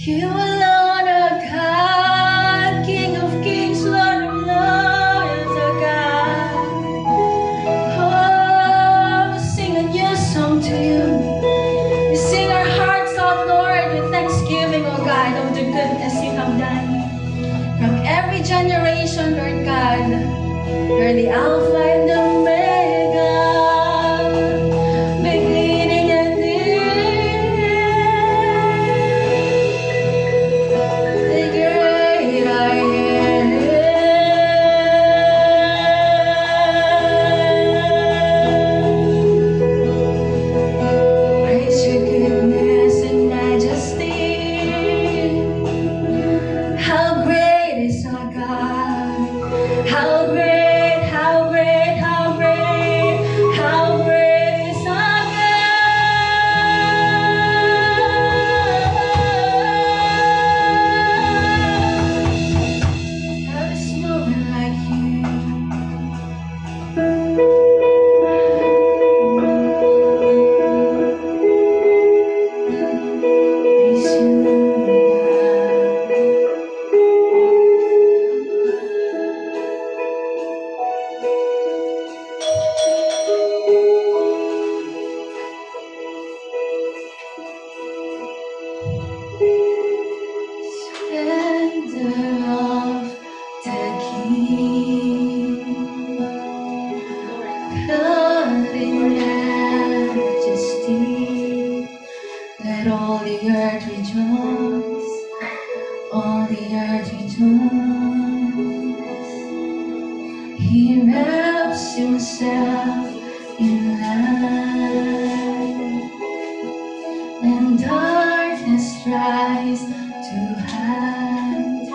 You alone are God, King of kings, Lord of lords are God. Oh, we sing a new song to you. We sing our hearts out, Lord, with thanksgiving, oh God, of the goodness you have done. From every generation, Lord God, you're the Alpha and the Omega, beginning and the great I am. Praise your goodness and majesty. How great is our God? How great, how great, how great, how great is our God? There is no one like you. Praise you, splendor of the King, God in majesty. Let all the earth rejoice, all the earth rejoice. He wraps himself in light, and darkness tries to hide,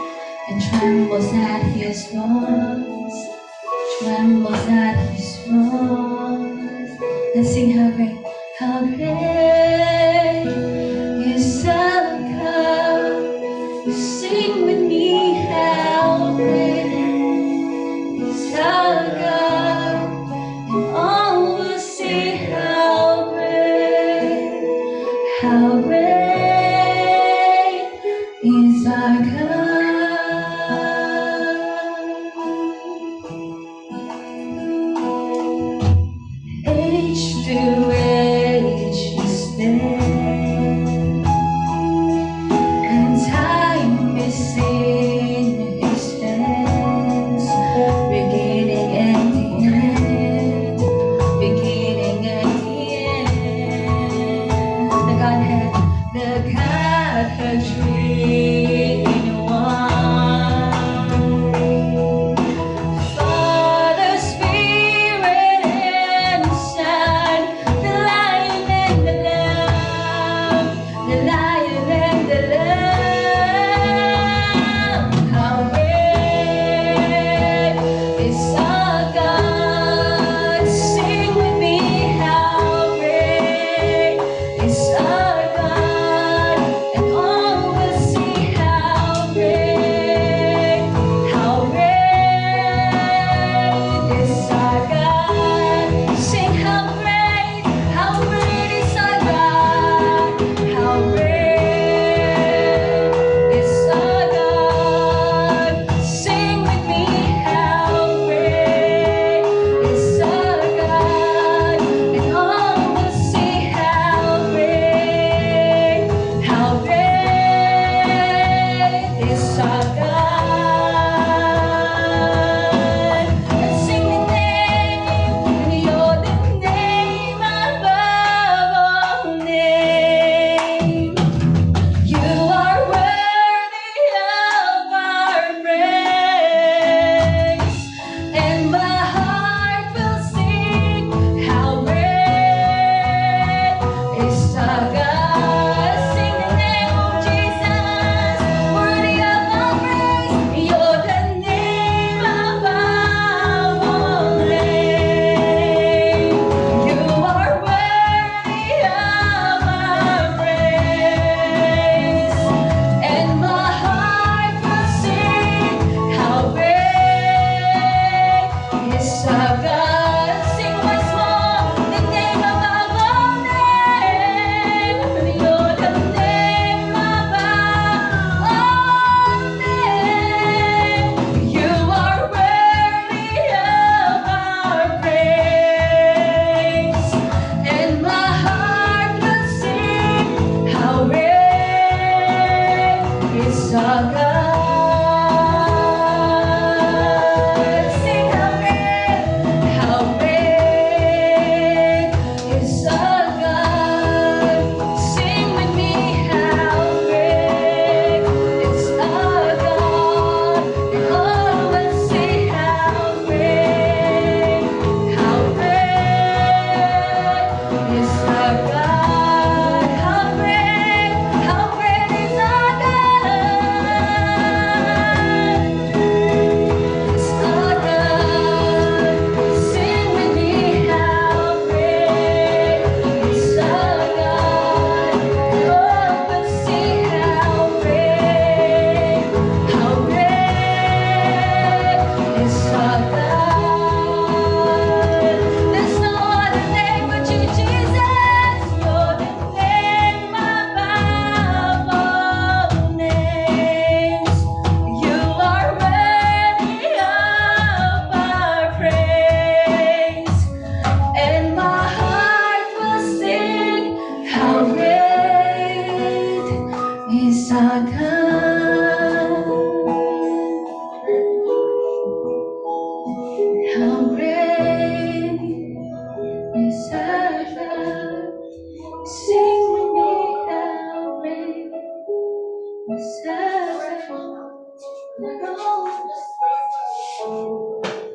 and trembles at his voice, trembles at his voice. And sing how great is our God. Sing with me, how great is our God. And all will see how great is our God. Age to age He stands.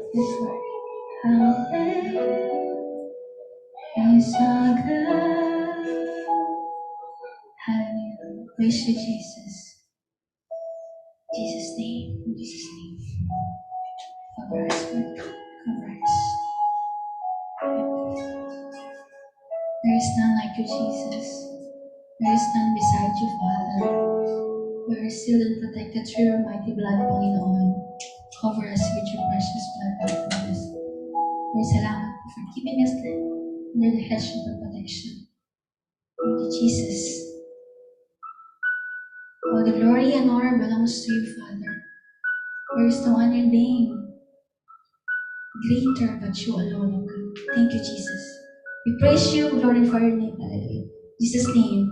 Yes, Lord. Hallelujah is our God. Hallelujah. Praise you, Jesus. In Jesus' name. In Jesus' name. Cover us, Lord. Cover us. There is none like you, Jesus. There is none beside you, Father. We are sealed and protected through your mighty blood, Panginoon. Cover us with your precious blood, Lord Jesus. Lord, salamat po for keeping us under the hedge of your protection. Thank you, Jesus. All the glory and honor belongs to you, Father. There is no other name greater but you alone, O God. Thank you, Jesus. We praise you, glorify your name, hallelujah. In Jesus' name.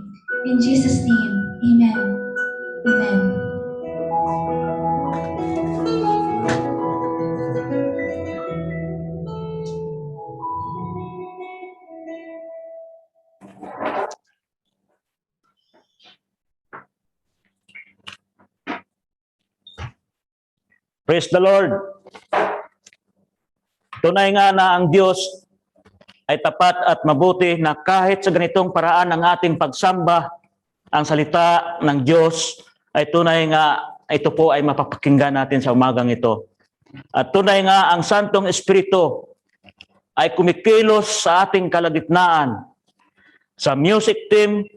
In Jesus' name. Amen. Amen. Praise the Lord. Tunay nga na ang Diyos ay tapat at mabuti na kahit sa ganitong paraan ng ating pagsamba, ang salita ng Diyos ay tunay nga ito po ay mapapakinggan natin sa umagang ito. At tunay nga ang Santong Espiritu ay kumikilos sa ating kalagitnaan. Sa music team,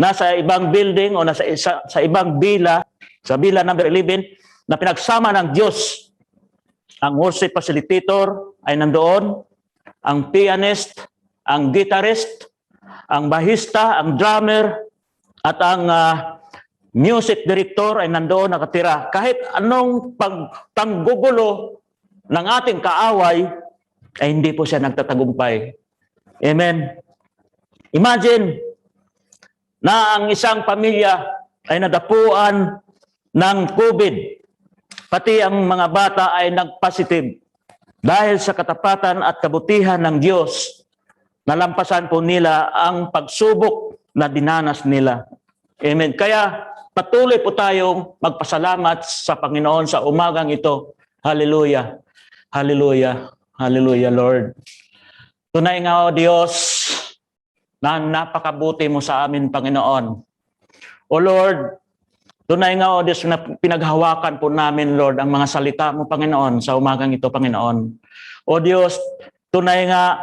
nasa ibang building o sa ibang bila, sa bila number 11, na pinagsama ng Diyos. Ang worship facilitator ay nandoon, ang pianist, ang guitarist, ang bahista, ang drummer, at ang music director ay nandoon nakatira. Kahit anong pagtanggugulo ng ating kaaway, ay hindi po siya nagtatagumpay. Amen. Imagine na ang isang pamilya ay nadapuan ng COVID. Pati ang mga bata ay nag-positive. Dahil sa katapatan at kabutihan ng Diyos, nalampasan po nila ang pagsubok na dinanas nila. Amen. Kaya patuloy po tayong magpasalamat sa Panginoon sa umagang ito. Hallelujah. Hallelujah. Hallelujah, Lord. Tunay nga, O Diyos, na napakabuti mo sa amin, Panginoon. O Lord, tunay nga, O Diyos, na pinaghawakan po namin, Lord, ang mga salita mo, Panginoon, sa umagang ito, Panginoon. O Diyos, tunay nga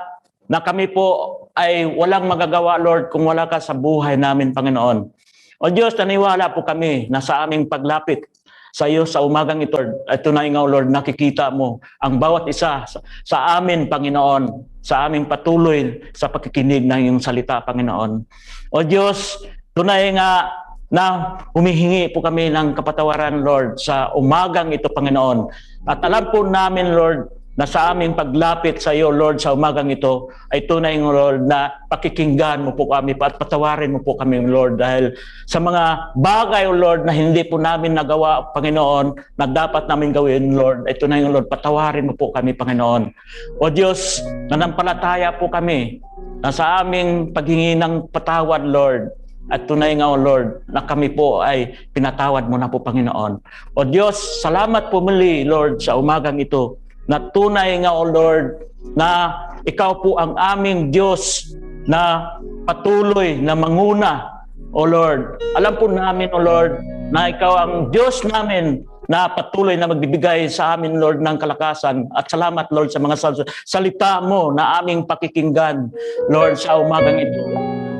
na kami po ay walang magagawa, Lord, kung wala ka sa buhay namin, Panginoon. O Diyos, naniwala po kami na sa aming paglapit sa iyo sa umagang ito, at tunay nga, Lord, nakikita mo ang bawat isa sa amin, Panginoon, sa aming patuloy sa pakikinig ng iyong salita, Panginoon. O Diyos, tunay nga na humihingi po kami ng kapatawaran, Lord, sa umagang ito, Panginoon. At alam po namin, Lord, na sa aming paglapit sa iyo, Lord, sa umagang ito, ay tunay, Lord, na pakikinggan mo po kami at patawarin mo po kami, Lord, dahil sa mga bagay, Lord, na hindi po namin nagawa, Panginoon, na dapat namin gawin, Lord, ay tunay, Lord, patawarin mo po kami, Panginoon. O Diyos, nanampalataya po kami na sa aming paghingi ng patawad, Lord, at tunay nga, O Lord, na kami po ay pinatawad mo na po, Panginoon. O Diyos, salamat po muli, Lord, sa umagang ito, na tunay nga, O Lord, na ikaw po ang aming Diyos na patuloy na manguna, O Lord. Alam po namin, O Lord, na ikaw ang Diyos namin na patuloy na magbibigay sa amin, Lord, ng kalakasan. At salamat, Lord, sa mga salita mo na aming pakikinggan, Lord, sa umagang ito.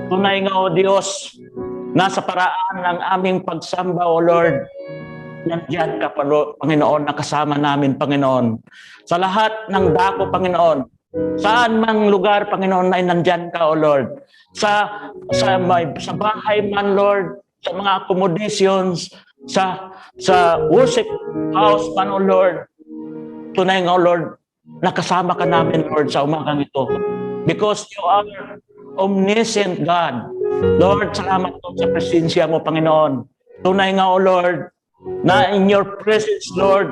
Tunay nga, O Diyos, nasa paraan ng aming pagsamba, O Lord, nandiyan ka, Panginoon, nakasama namin, Panginoon. Sa lahat ng dako, Panginoon, saan mang lugar, Panginoon, ay nandiyan ka, O Lord. Sa bahay man, Lord, sa mga accommodations, sa worship house man, O Lord. Tunay nga, O Lord, nakasama ka namin, Lord, sa umagang ito. Because you are omniscient God. Lord, salamat po sa presensya mo, Panginoon. Tunay nga, O Lord, na in your presence, Lord,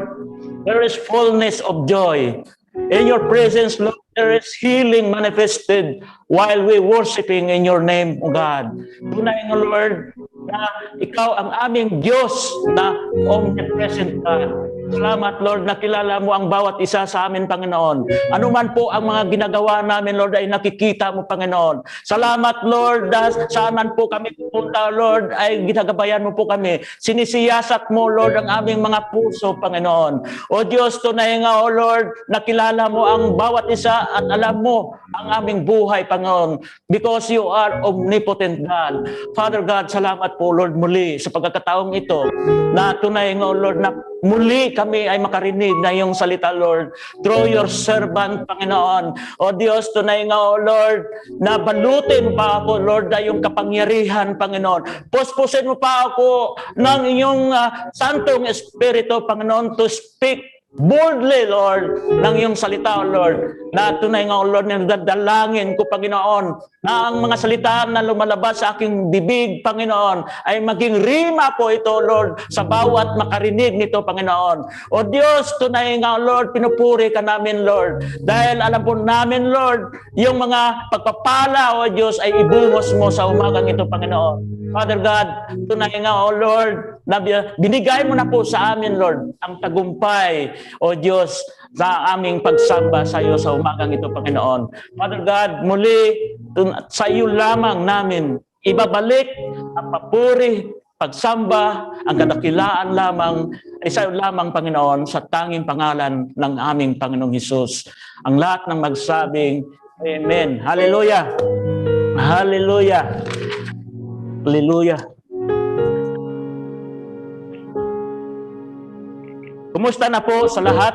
there is fullness of joy. In your presence, Lord, there is healing manifested while we worshiping in your name, O God. Tunay nga, Lord, na ikaw ang aming Diyos na omnipresent God. Salamat, Lord, nakilala mo ang bawat isa sa amin, Panginoon. Ano man po ang mga ginagawa namin, Lord, ay nakikita mo, Panginoon. Salamat, Lord, saan man po kami pupunta, Lord, ay ginagabayan mo po kami. Sinisiyasat mo, Lord, ang aming mga puso, Panginoon. O Diyos, tunay nga, O Lord, nakilala mo ang bawat isa at alam mo ang aming buhay, Panginoon, because you are omnipotent God. Father God, salamat po, Lord, muli sa pagkakataong ito na tunay nga, O Lord, na muli kami ay makarinig na iyong salita, Lord, through your servant, Panginoon. O Diyos, tunay nga, O Lord, na balutin pa ako, Lord, na iyong kapangyarihan, Panginoon. Puspusin mo pa ako ng iyong Santong Espiritu, Panginoon, to speak boldly, Lord, ng iyong salita, O Lord, na tunay nga, O Lord, na dadalangin ko, Panginoon, na ang mga salita na lumalabas sa aking bibig, Panginoon, ay maging rima po ito, Lord, sa bawat makarinig nito, Panginoon. O Diyos, tunay nga, Lord, pinupuri ka namin, Lord, dahil alam po namin, Lord, yung mga pagpapala, O Diyos, ay ibuhos mo sa umagang ito, Panginoon. Father God, tunay nga, O Lord, na binigay mo na po sa amin, Lord, ang tagumpay, O Diyos, sa aming pagsamba sa iyo sa umagang ito, Panginoon. Father God, muli, sa iyo lamang namin ibabalik ang papuri, pagsamba, ang kadakilaan lamang, ay sa iyo lamang, Panginoon, sa tanging pangalan ng aming Panginoong Hesus. Ang lahat ng magsabing, Amen. Hallelujah. Hallelujah. Hallelujah. Kumusta na po sa lahat?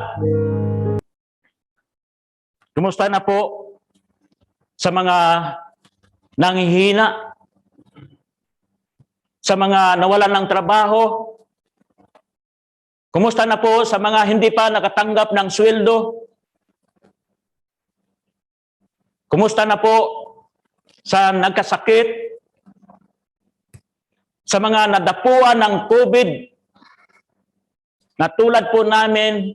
Kumusta na po sa mga nanghihina? Sa mga nawalan ng trabaho? Kumusta na po sa mga hindi pa nakatanggap ng sweldo? Kumusta na po sa nagkasakit? Sa mga nadapuan ng COVID? Na tulad po namin,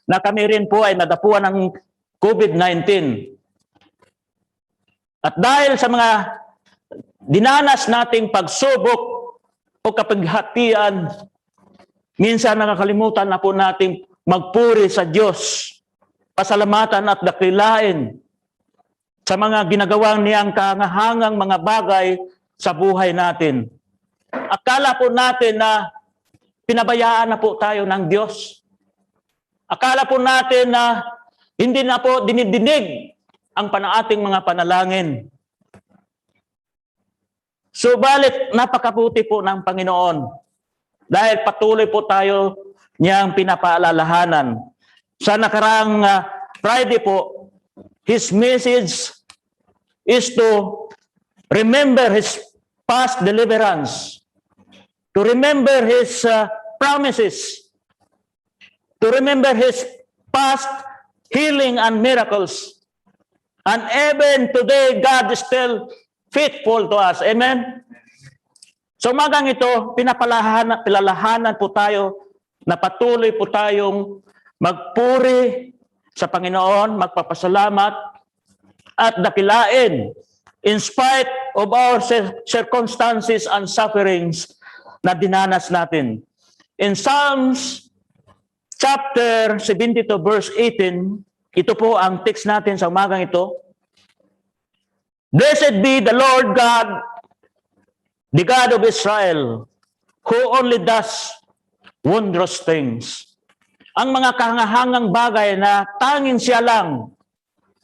na kami rin po ay nadapuan ng COVID-19. At dahil sa mga dinanas nating pagsubok o kapighatian, minsan nakakalimutan na po nating magpuri sa Diyos, pasalamatan at dakilain sa mga ginagawang niyang kahangahangang mga bagay sa buhay natin. Akala po natin na pinabayaan na po tayo ng Diyos. Akala po natin na hindi na po dinidinig ang ating mga panalangin. Subalit, napakabuti po ng Panginoon dahil patuloy po tayo niyang pinapaalalahanan. Sa nakaraang Friday po, His message is to remember His past deliverance, to remember His promises, to remember His past healing and miracles. And even today, God is still faithful to us. Amen? So umagang ito, pinalalahanan po tayo na patuloy po tayong magpuri sa Panginoon, magpapasalamat at dakilain in spite of our circumstances and sufferings na dinanas natin. In Psalms chapter 72 verse 18, ito po ang text natin sa umagang ito. Blessed be the Lord God, the God of Israel, who only does wondrous things. Ang mga kahangahangang bagay na tanging siya lang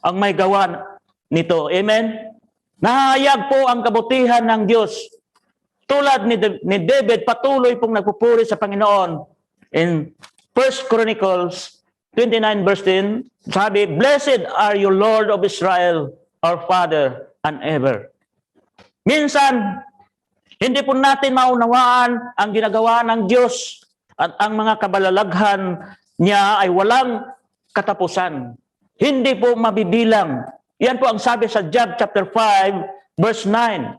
ang may gawa nito. Amen? Nahayag po ang kabutihan ng Diyos. Tulad ni David, patuloy pong nagpupuri sa Panginoon. In 1 Chronicles 29 verse 10, sabi, Blessed are you, Lord of Israel, our Father, and ever. Minsan, hindi po natin maunawaan ang ginagawa ng Diyos at ang mga kabalalaghan niya ay walang katapusan. Hindi po mabibilang. Yan po ang sabi sa Job chapter 5 verse 9.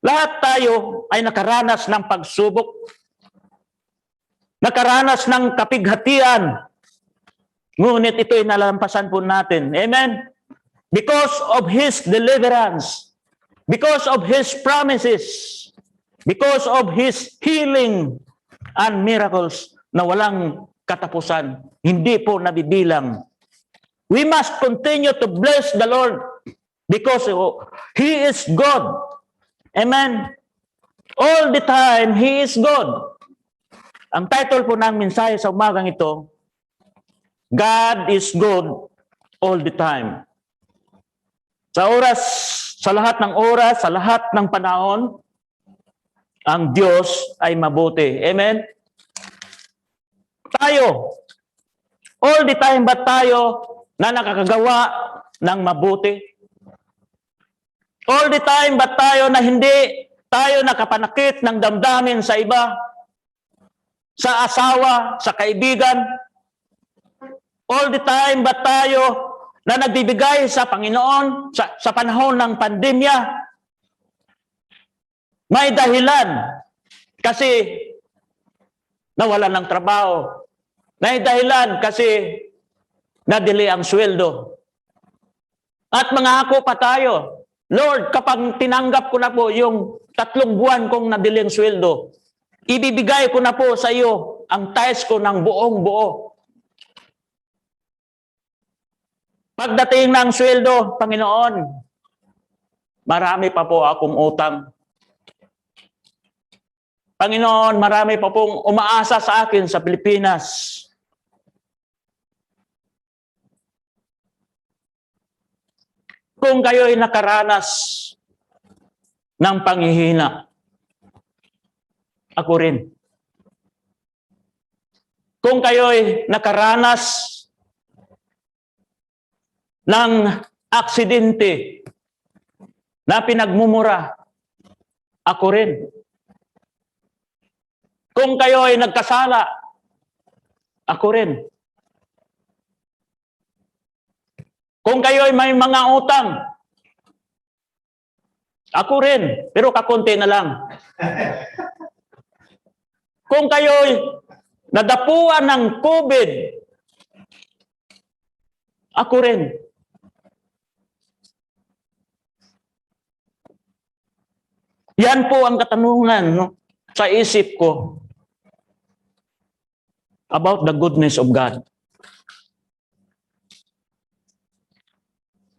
Lahat tayo ay nakaranas ng pagsubok, nakaranas ng kapighatian, ngunit ito'y nalampasan po natin. Amen? Because of His deliverance, because of His promises, because of His healing and miracles, na walang katapusan. Hindi po nabibilang. We must continue to bless the Lord because He is God. Amen. All the time, He is God. Ang title po ng mensahe sa umagang ito, God is good all the time. Sa lahat ng oras, sa lahat ng panahon, ang Diyos ay mabuti. Amen? Tayo, all the time ba tayo na nakakagawa ng mabuti? All the time ba tayo na hindi tayo nakapanakit ng damdamin sa iba? Sa asawa, sa kaibigan? All the time ba tayo na nagbibigay sa Panginoon sa panahon ng pandemya? May dahilan kasi nawalan ng trabaho. May dahilan kasi nadili ang sweldo. At mangako pa tayo, Lord, kapag tinanggap ko na po yung 3 buwan kong nadili ang sweldo, ibibigay ko na po sa iyo ang tithes ko ng buong buo. Pagdating ng sweldo, Panginoon, marami pa po akong utang. Panginoon, marami pa pong umaasa sa akin sa Pilipinas. Kung kayo'y nakaranas ng panghihina, ako rin. Kung kayo'y nakaranas ng aksidente na pinagmumura, ako rin. Kung kayo ay nagkasala, ako rin. Kung kayo ay may mga utang, ako rin, pero kakunti na lang. Kung kayo ay nadapuan ng COVID, ako rin. Yan po ang katanungan sa isip ko about the goodness of God.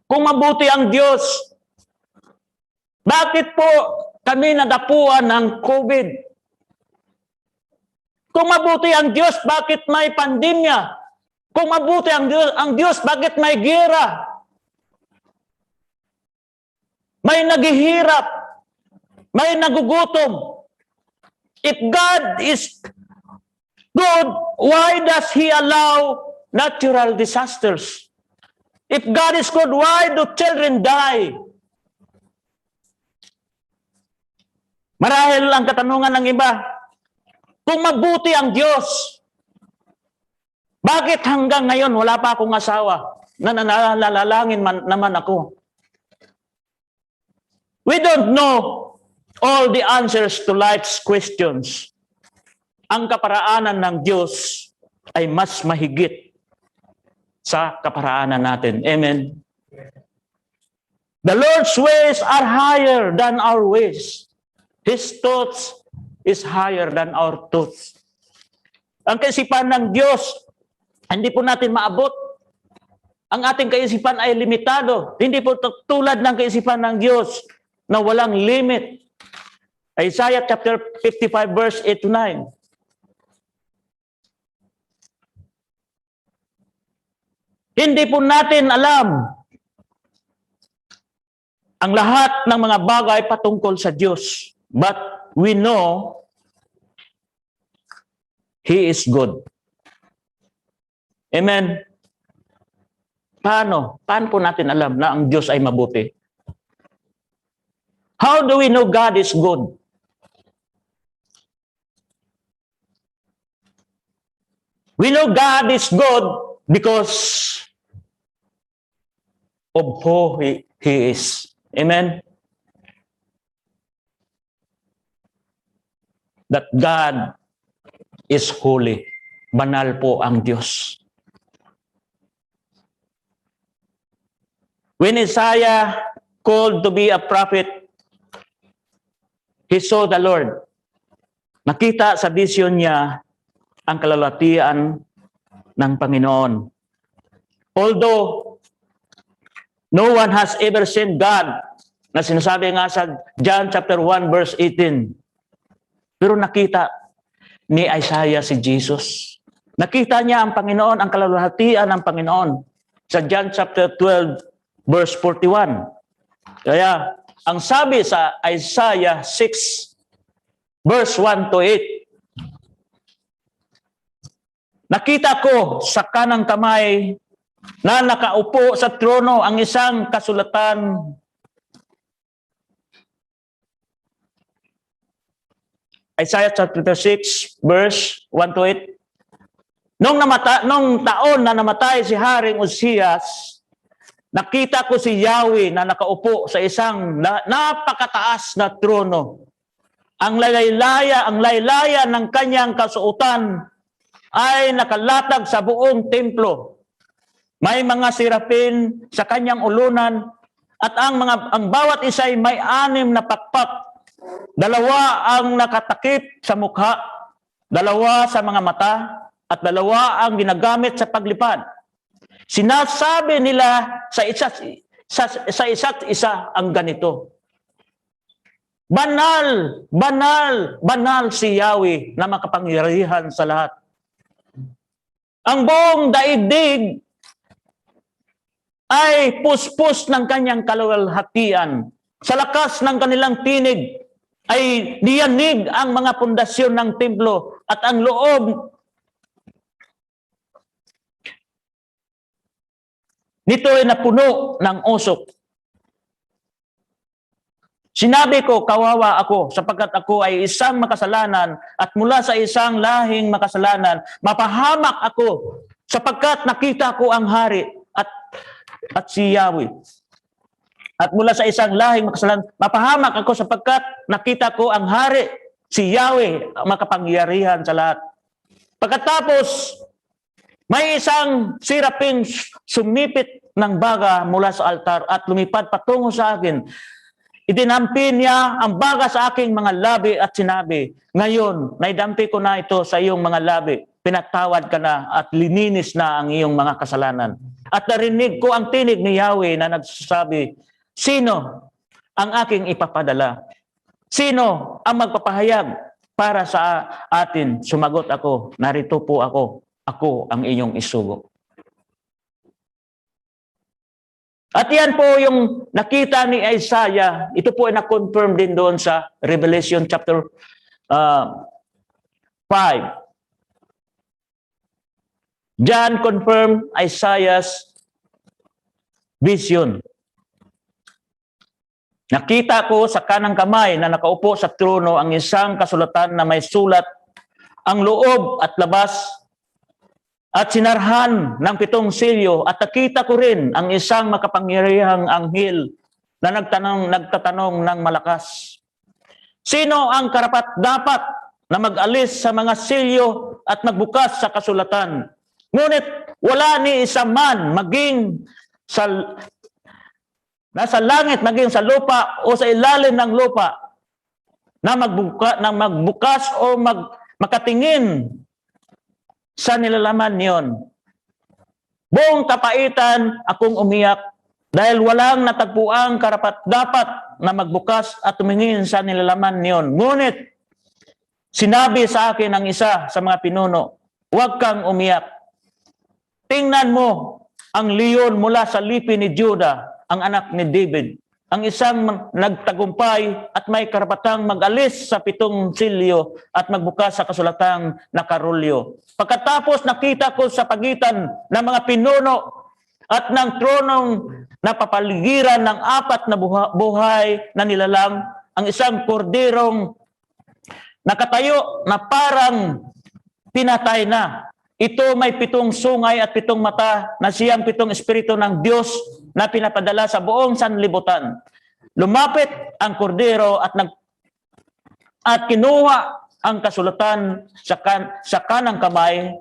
Kung mabuti ang Diyos, bakit po kami nadapuan ng COVID? Kung mabuti ang Diyos, bakit may pandemya? Kung mabuti ang Diyos, bakit may gera? May naghihirap, may nagugutom. If God is good, why does He allow natural disasters? If God is good, why do children die? Marahil ang katanungan ng iba, kung mabuti ang Diyos, bakit hanggang ngayon wala pa akong asawa? Nalalangin naman ako. We don't know all the answers to life's questions. Ang kaparaanan ng Diyos ay mas mahigit sa kaparaanan natin. Amen. The Lord's ways are higher than our ways. His thoughts is higher than our thoughts. Ang kaisipan ng Diyos, hindi po natin maabot. Ang ating kaisipan ay limitado. Hindi po tulad ng kaisipan ng Diyos na walang limit. Isaiah chapter 55 verse 8 to 9. Hindi po natin alam ang lahat ng mga bagay patungkol sa Diyos. But we know He is good. Amen. Paano? Paano po natin alam na ang Diyos ay mabuti? How do we know God is good? We know God is good because of who He is. Amen? That God is holy. Banal po ang Diyos. When Isaiah called to be a prophet, he saw the Lord. Nakita sa vision niya ang kalwalhatian ng Panginoon. Although no one has ever seen God, na sinasabi nga sa John chapter 1 verse 18. Pero nakita ni Isaiah si Jesus. Nakita niya ang Panginoon, ang kalwalhatian ng Panginoon sa John chapter 12 verse 41. Kaya ang sabi sa Isaiah 6 verse 1 to 8, nakita ko sa kanang kamay na nakaupo sa trono ang isang kasulatan. Isaiah chapter 6 verse 1 to 8. Nung taon na namatay si Haring Uzzias, nakita ko si Yahweh na nakaupo sa isang napakataas na trono. Ang laylaya ng kanyang kasuotan ay nakalatag sa buong templo. May mga sirapin sa kanyang ulunan at ang bawat isa ay may 6 na pakpak. 2 ang nakatakip sa mukha, 2 sa mga mata, at 2 ang ginagamit sa paglipad. Sinasabi nila sa isa't isa ang ganito: Banal, banal, banal si Yahweh na makapangyarihan sa lahat. Ang buong daigdig ay puspos ng kanyang kalwalhatian. Sa lakas ng kanilang tinig ay diyanig ang mga pundasyon ng templo at ang loob nito ay napuno ng usok. Sinabi ko, kawawa ako, sapagkat ako ay isang makasalanan at mula sa isang lahing makasalanan, mapahamak ako, sapagkat nakita ko ang hari at si Yahweh. At mula sa isang lahing makasalanan, mapahamak ako sapagkat nakita ko ang hari, si Yahweh, makapangyarihan sa lahat. Pagkatapos, may isang siraping sumipit ng baga mula sa altar at lumipad patungo sa akin. Idinampi niya ang baga sa aking mga labi at sinabi, ngayon, naidampi ko na ito sa iyong mga labi. Pinatawad ka na at lininis na ang iyong mga kasalanan. At narinig ko ang tinig ni Yahweh na nagsasabi, sino ang aking ipapadala? Sino ang magpapahayag para sa atin? Sumagot ako, narito po ako. Ako ang iyong isugo. At yan po yung nakita ni Isaiah. Ito po ay na-confirm din doon sa Revelation chapter 5. John confirmed Isaiah's vision. Nakita ko sa kanang kamay na nakaupo sa trono ang isang kasulatan na may sulat, ang loob at labas, at sinarhan ng 7 selyo, at nakita ko rin ang isang makapangyarihang anghel na nagtatanong ng malakas. Sino ang karapat-dapat na mag-alis sa mga selyo at magbukas sa kasulatan? Ngunit wala ni isa man maging nasa langit, maging sa lupa o sa ilalim ng lupa na magbukas o makatingin sa nilalaman niyon. Buong kapaitan akong umiyak dahil walang natagpuang karapat-dapat na magbukas at tumingin sa nilalaman niyon. Ngunit sinabi sa akin ng isa sa mga pinuno, huwag kang umiyak. Tingnan mo ang leon mula sa lipi ni Judah, ang anak ni David, ang isang nagtagumpay at may karapatang mag-alis sa 7 selyo at magbukas sa kasulatang nakarulyo. Pagkatapos nakita ko sa pagitan ng mga pinuno at ng tronong napapaligiran ng 4 na buhay na nilalang, ang isang korderong nakatayo na parang pinatay na. Ito may 7 sungay at 7 mata na siyang 7 espiritu ng Diyos na pinapadala sa buong sanlibutan. Lumapit ang kordero at kinuha ang kasulatan sa kanang kamay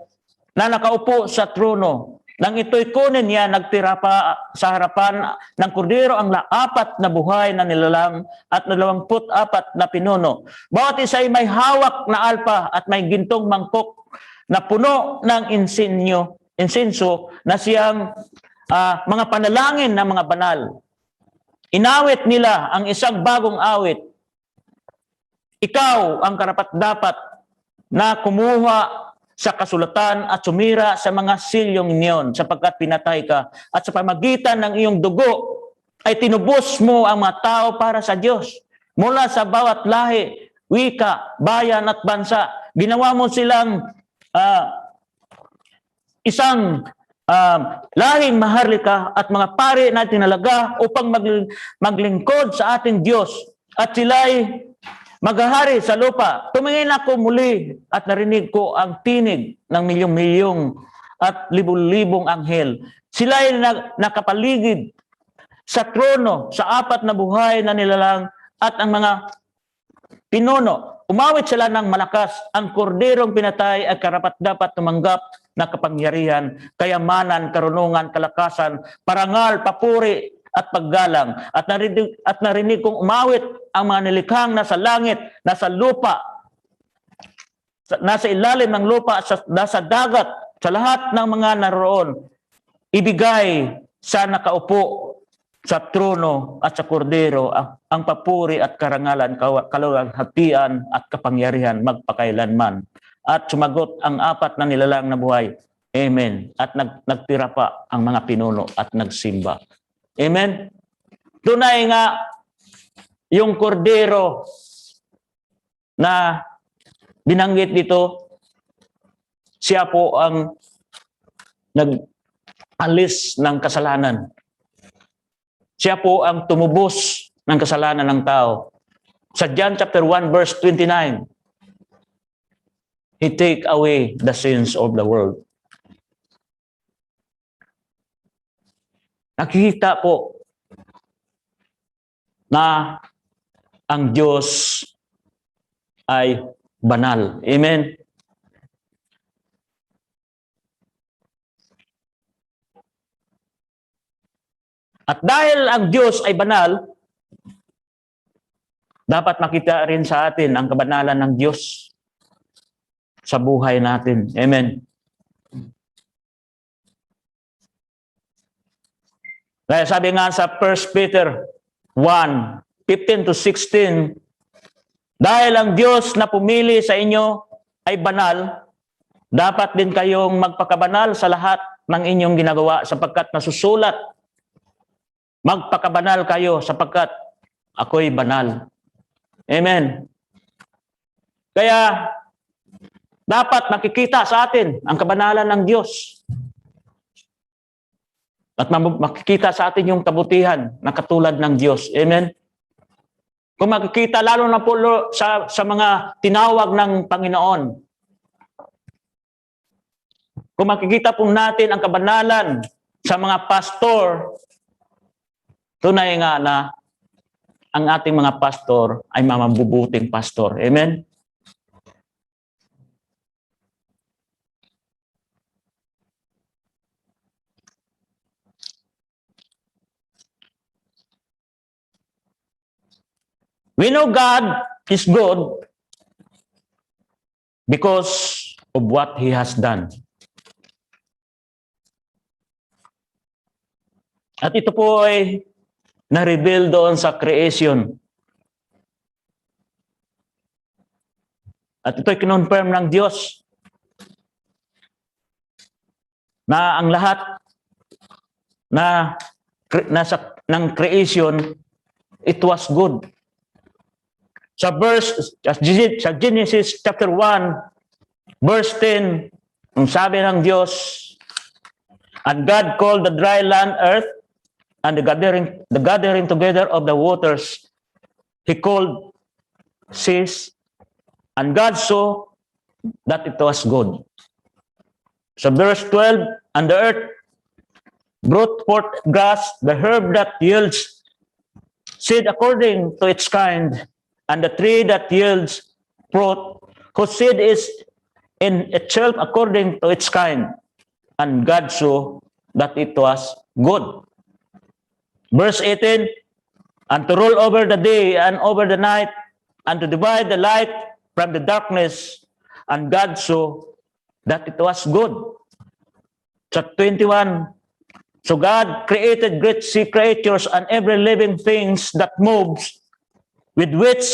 na nakaupo sa trono. Nang ito'y kunin niya, nagtira pa sa harapan ng kordero ang 4 na buhay na nilalang at 24 na pinuno. Bawat isa ay may hawak na alpa at may gintong mangkok na puno ng insenso na siyang mga panalangin ng mga banal. Inawit nila ang isang bagong awit. Ikaw ang karapat-dapat na kumuha sa kasulatan at sumira sa mga silyong niyon sapagkat pinatay ka at sa pamagitan ng iyong dugo ay tinubos mo ang mga tao para sa Diyos. Mula sa bawat lahi, wika, bayan at bansa, ginawa mo silang isang lahing maharlika at mga pari na tinalaga upang maglingkod sa ating Diyos at sila'y maghahari sa lupa. Tumingin ako muli at narinig ko ang tinig ng milyong-milyong at libong-libong anghel. Sila'y nakapaligid sa trono, sa apat na buhay na nilalang at ang mga pinuno. Umawit sila ng malakas. Ang korderong pinatay ay karapat-dapat tumanggap na kapangyarihan, kayamanan, karunungan, kalakasan, parangal, papuri, at paggalang. At narinig kong umawit ang mga nilikhang nasa langit, nasa lupa, nasa ilalim ng lupa, nasa dagat, sa lahat ng mga naroon. Ibigay sa nakaupo sa trono at sa kordero ang papuri at karangalan, kaluwalhatian at kapangyarihan magpakailanman. At sumagot ang apat na nilalang na buhay. Amen. At nagtira pa ang mga pinuno at nagsimba. Amen. Tunay nga yung kordero na binanggit dito, siya po ang nag-alis ng kasalanan. Siya po ang tumubos ng kasalanan ng tao. Sa John chapter 1 verse 29, He take away the sins of the world. Nakikita po na ang Diyos ay banal. Amen. At dahil ang Diyos ay banal, dapat makita rin sa atin ang kabanalan ng Diyos sa buhay natin. Amen. Kaya sabi nga sa 1 Peter 1:15-16, dahil ang Diyos na pumili sa inyo ay banal, dapat din kayong magpakabanal sa lahat ng inyong ginagawa sapagkat nasusulat, magpakabanal kayo sapagkat ako'y banal. Amen. Kaya dapat makikita sa atin ang kabanalan ng Diyos. At makikita sa atin yung kabutihan na katulad ng Diyos. Amen. Kung makikita lalo na po sa mga tinawag ng Panginoon. Kung makikita po natin ang kabanalan sa mga pastor, tunay nga na ang ating mga pastor ay mamabubuting pastor. Amen? We know God is good because of what He has done. At ito po ay na-reveal doon sa creation. At ito ay kinonfirm ng Diyos na ang lahat ng creation, it was good. Sa Genesis chapter 1, verse 10, ang sabi ng Diyos, and God called the dry land earth, and the gathering together of the waters, He called seas, and God saw that it was good. So verse 12, and the earth brought forth grass, the herb that yields seed according to its kind, and the tree that yields fruit, whose seed is in itself according to its kind. And God saw that it was good. Verse 18, and to rule over the day and over the night, and to divide the light from the darkness. And God saw that it was good. Sa 21, so God created great sea creatures and every living things that moves, with which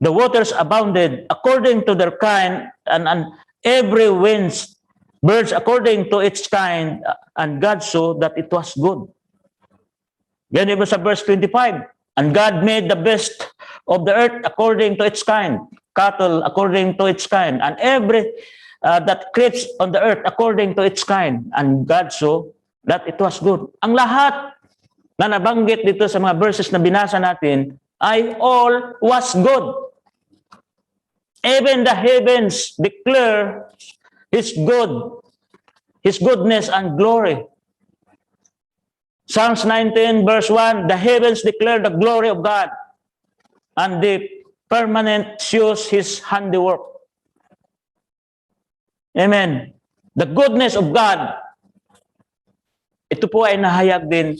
the waters abounded according to their kind, and every winds, birds according to its kind, and God saw that it was good. Then it was sa verse 25, and God made the best of the earth according to its kind, cattle according to its kind, and every that creeps on the earth according to its kind, and God saw that it was good. Ang lahat na nabanggit dito sa mga verses na binasa natin ay all was good. Even the heavens declare His goodness and glory. Psalms 19 verse 1, the heavens declare the glory of God, and the firmament shows His handiwork. Amen. The goodness of God, ito po ay nahayag din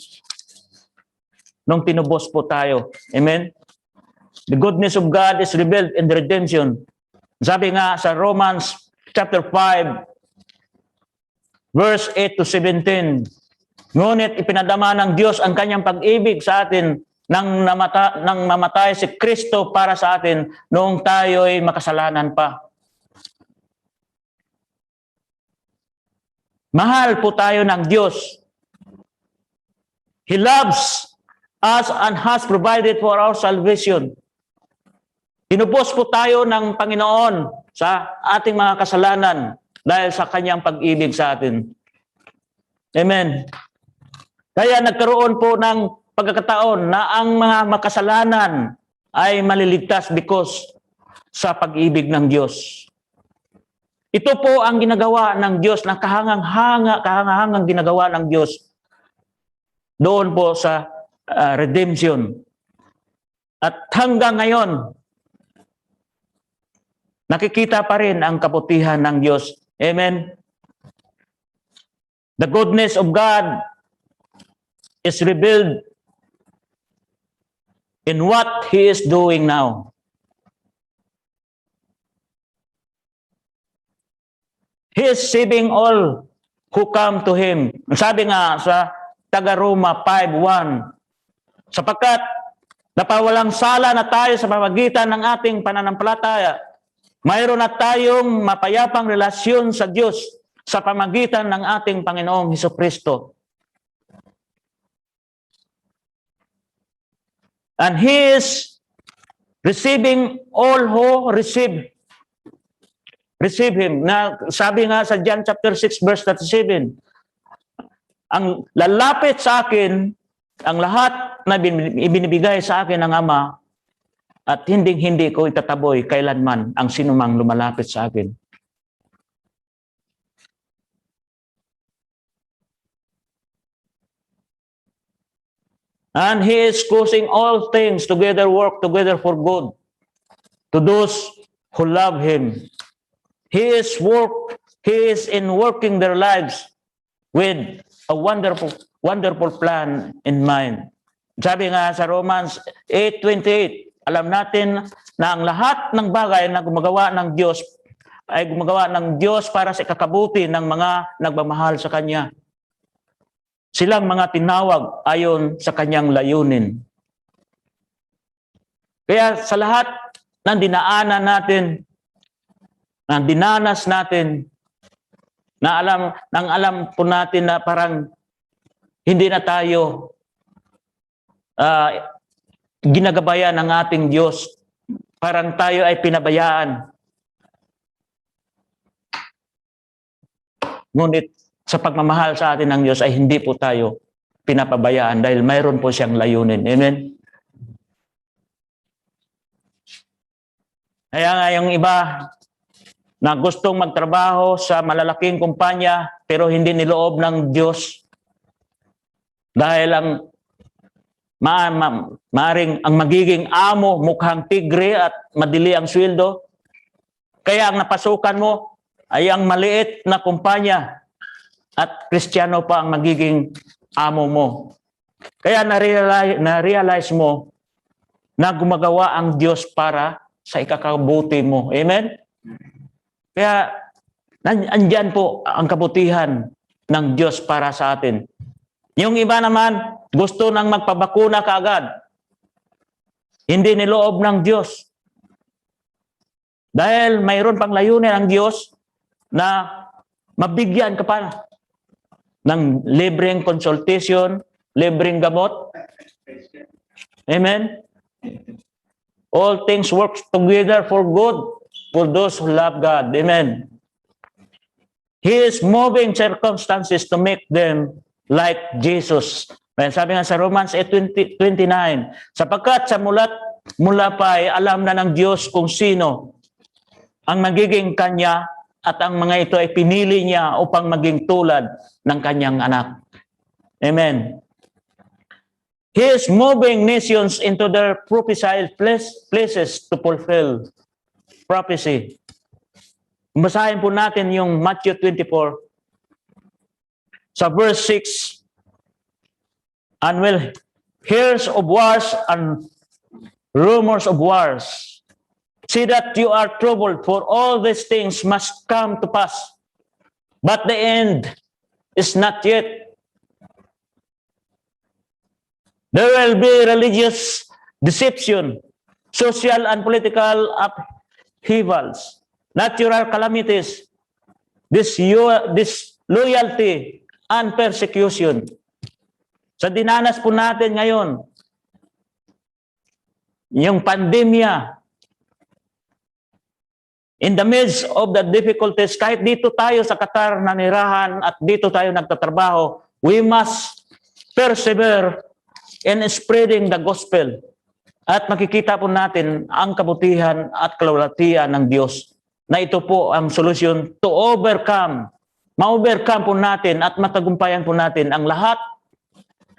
nung tinubos po tayo. Amen. The goodness of God is revealed in the redemption. Sabi nga sa Romans chapter 5, verse 8 to 17, ngunit ipinadama ng Diyos ang kanyang pag-ibig sa atin nang mamatay si Kristo para sa atin noong tayo'y makasalanan pa. Mahal po tayo ng Diyos. He loves us and has provided for our salvation. Tinubos po tayo ng Panginoon sa ating mga kasalanan dahil sa kanyang pag-ibig sa atin. Amen. Kaya nagkaroon po ng pagkakataon na ang mga makasalanan ay maliligtas because sa pag-ibig ng Diyos. Ito po ang ginagawa ng Diyos na kahangang ginagawa ng Diyos doon po sa redemption. At hanggang ngayon, nakikita pa rin ang kabutihan ng Diyos. Amen. The goodness of God is revealed in what He is doing now. He is saving all who come to Him. Sabi nga sa taga-Roma 5:1, sapagkat napawalang sala na tayo sa pamamagitan ng ating pananampalataya, mayroon na tayong mapayapang relasyon sa Diyos sa pamamagitan ng ating Panginoong Hesukristo. And He is receiving all who receive Him. Na sabi nga sa John chapter 6 verse 37, ang lalapit sa akin, ang lahat na ibinibigay sa akin ng Ama, at hindi ko itataboy kailanman ang sinumang lumalapit sa akin. And He is causing all things together work together for good to those who love Him. He is in working their lives with a wonderful plan in mind. Sabi nga sa Romans 8:28, alam natin na ang lahat ng bagay na gumagawa ng Diyos ay gumagawa ng Diyos para sa ikakabuti ng mga nagmamahal sa Kanya. Silang mga tinawag ayon sa Kanyang layunin. Kaya sa lahat ng dinaanan natin, na dinanas natin, na alam po natin na parang hindi na tayo ginagabayan ng ating Diyos. Parang tayo ay pinabayaan. Ngunit sa pagmamahal sa atin ng Diyos ay hindi po tayo pinapabayaan dahil mayroon po siyang layunin. Amen? Kaya nga yung iba na gustong magtrabaho sa malalaking kumpanya pero hindi niloob ng Diyos dahil ang maaring ang magiging amo mukhang tigre at madili ang sweldo, kaya ang napasukan mo ay ang maliit na kumpanya at Kristiyano pa ang magiging amo mo. Kaya na-realize mo na gumagawa ang Diyos para sa ikakabuti mo. Amen? Kaya Andyan po ang kabutihan ng Diyos para sa atin. Yung iba naman, gusto nang magpabakuna kaagad. Hindi niloob ng Diyos. Dahil mayroon pang layunin ang Diyos na mabigyan ka pa ng libreng consultation, libreng gamot. Amen? All things work together for good for those who love God. Amen. He is moving circumstances to make them like Jesus. Sabi nga sa Romans 8:29, sapagkat sa mula pa ay alam na ng Diyos kung sino ang magiging kanya at ang mga ito ay pinili niya upang maging tulad ng kanyang anak. Amen. He is moving nations into their prophesied places to fulfill prophecy. Basahin po natin yung Matthew 24 sa verse 6. And will hears of wars and rumors of wars. See that you are troubled, for all these things must come to pass. But the end is not yet. There will be religious deception, social and political upheavals, natural calamities, disloyalty, and persecution. Sa dinanas po natin ngayon, yung pandemya, in the midst of the difficulties, kahit dito tayo sa Qatar nanirahan at dito tayo nagtatrabaho, we must persevere in spreading the gospel. At makikita po natin ang kabutihan at kalulatian ng Diyos na ito po ang solusyon to overcome. Ma-overcome po natin at matagumpayan po natin ang lahat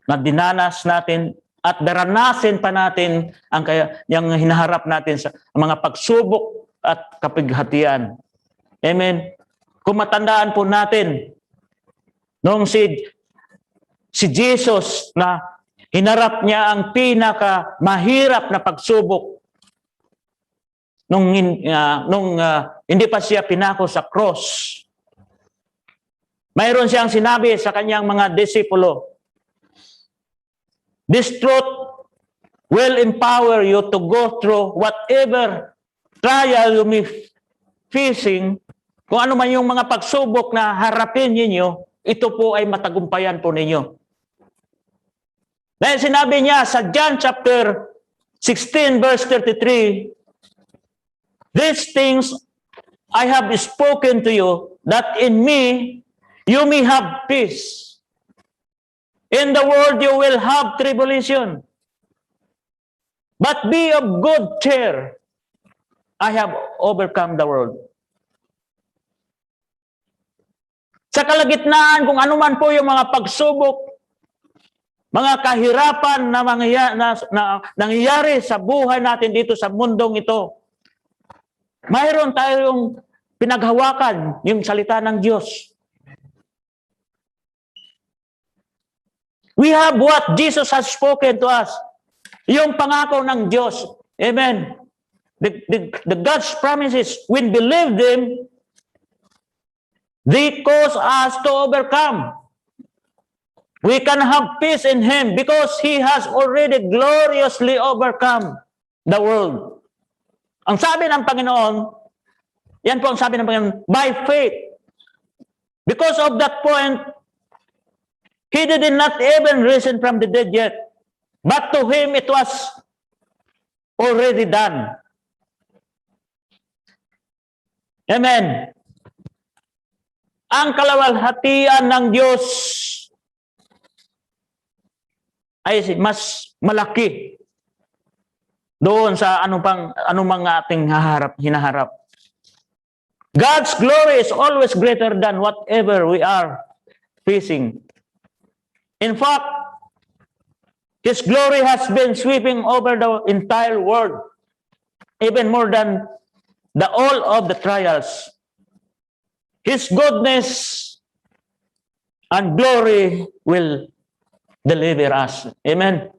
na dinanas natin at daranasin pa natin ang yung hinaharap natin sa mga pagsubok at kapighatian. Amen. Kung matandaan po natin, noong si Jesus na hinarap niya ang pinaka mahirap na pagsubok nung hindi pa siya pinako sa cross. Mayroon siyang sinabi sa kanyang mga disipulo, this truth will empower you to go through whatever trial you may facing. Kung ano man yung mga pagsubok na harapin ninyo, ito po ay matagumpayan po ninyo. Dahil sinabi niya sa John chapter 16 verse 33, these things I have spoken to you, that in me you may have peace. In the world you will have tribulation. But be of good cheer. I have overcome the world. Sa kalagitnaan, kung ano man po yung mga pagsubok, mga kahirapan na nangyayari sa buhay natin dito sa mundong ito, mayroon tayong pinaghawakan yung salita ng Diyos. We have what Jesus has spoken to us. Yung pangako ng Diyos. Amen. The God's promises, when we believe them, they cause us to overcome. We can have peace in Him because He has already gloriously overcome the world. Ang sabi ng Panginoon, yan po ang sabi ng Panginoon, by faith. Because of that point, He did not even risen from the dead yet. But to Him, it was already done. Amen. Ang kalawalhatian ng Diyos ay mas malaki doon sa anumang ating hinaharap. God's glory is always greater than whatever we are facing. In fact, His glory has been sweeping over the entire world, even more than all of the trials. His goodness and glory will deliver us. Amen.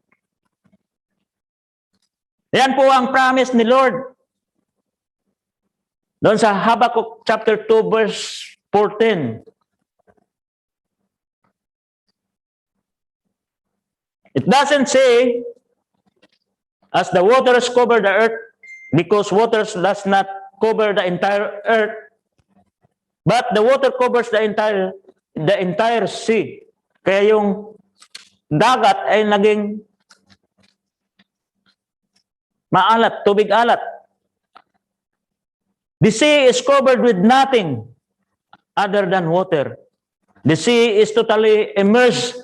Yan po ang promise ni Lord. Doon sa Habakkuk chapter 2 verse 14. It doesn't say, as the waters cover the earth, because waters does not cover the entire earth, but the water covers the entire sea. Kaya yung dagat ay naging maalat, tubig alat. The sea is covered with nothing other than water. The sea is totally immersed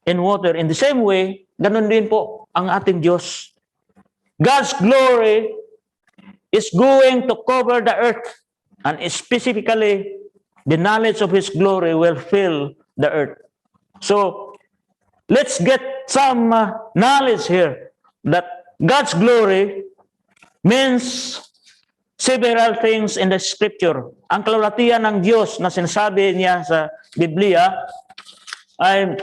in water. In the same way, ganun din po ang ating Diyos. God's glory is going to cover the earth, and specifically, the knowledge of His glory will fill the earth. So, let's get some knowledge here that God's glory means several things in the Scripture. Ang kalulatian ng Diyos na sinasabi niya sa Biblia ay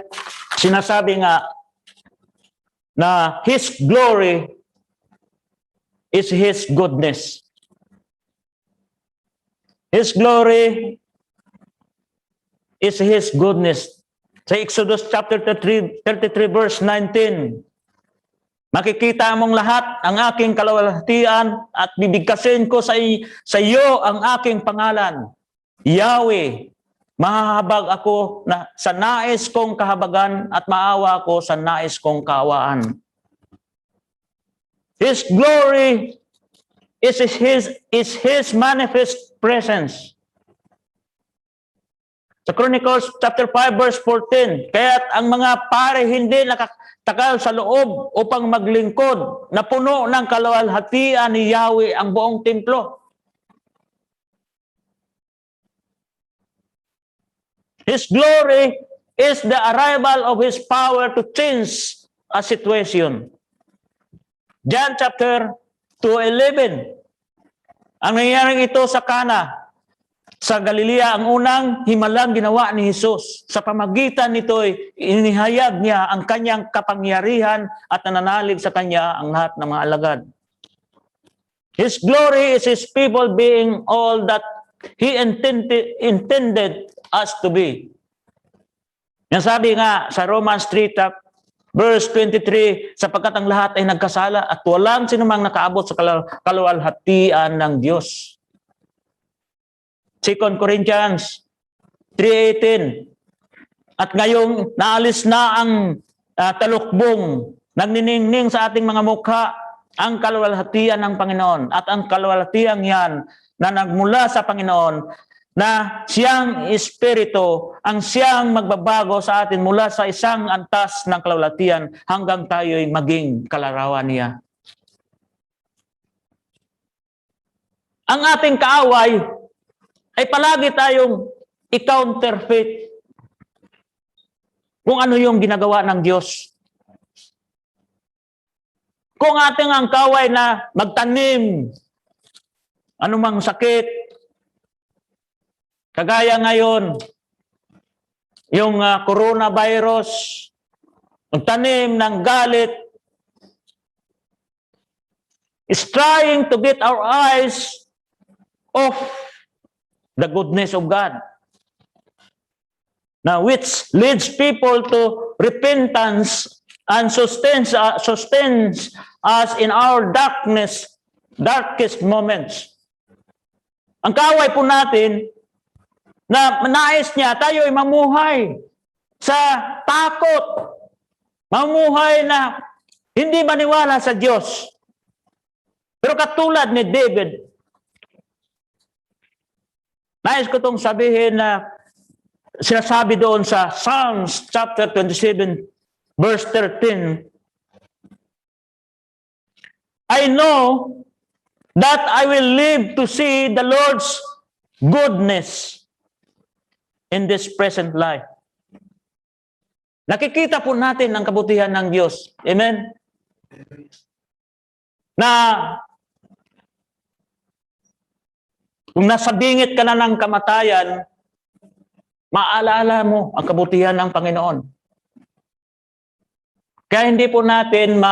sinasabi nga na His glory is His goodness. His glory is His goodness. Sa Exodus chapter 33 verse 19, makikita mong lahat ang aking kalwalhatian at bibigkasin ko sa iyo ang aking pangalan. Yahweh, mahahabag ako sa nais kong kahabagan at maawa ko sa nais kong kaawaan. His glory is His manifest presence. Sa Chronicles chapter 5 verse 14, kaya't ang mga pare hindi nakatagal sa loob upang maglingkod na puno ng kaluwalhatian ni Yahweh ang buong templo. His glory is the arrival of His power to change a situation. John chapter 2:11. Ang nangyaring ito sa Cana sa Galilea, ang unang himalang ginawa ni Jesus. Sa pamagitan nito'y inihayag niya ang kanyang kapangyarihan at nananalig sa kanya ang lahat ng mga alagad. His glory is His people being all that He intended us to be. Yan sabi nga sa Romans 3 verse 23, sapagkat ang lahat ay nagkasala at walang sinumang nakaabot sa kaluwalhatian ng Diyos. 2 Corinthians 3:18. At ngayong naalis na ang talukbong, nagniningning sa ating mga mukha ang kaluwalhatian ng Panginoon. At ang kaluwalhatian yan na nagmula sa Panginoon, na siyang Espiritu ang siyang magbabago sa atin mula sa isang antas ng kaluwalhatian hanggang tayo'y maging kalarawan niya. Ang ating kaaway ay palagi tayong i-counterfeit kung ano yung ginagawa ng Diyos. Kung ating ang kaaway na magtanim, anumang sakit, kagaya ngayon, yung coronavirus, magtanim ng galit, is trying to get our eyes off the goodness of God. Now, which leads people to repentance and sustains us in our darkest moments. Ang kaaway po natin, na nais niya tayo ay mamuhay sa takot, mamuhay na hindi maniwala sa Diyos. Pero katulad ni David, nais ko itong sabihin na sinasabi doon sa Psalms chapter 27 verse 13, I know that I will live to see the Lord's goodness in this present life. Nakikita po natin ang kabutihan ng Diyos. Amen? Na kung nasa bingit ka na ng kamatayan, maalala mo ang kabutihan ng Panginoon. Kaya hindi po natin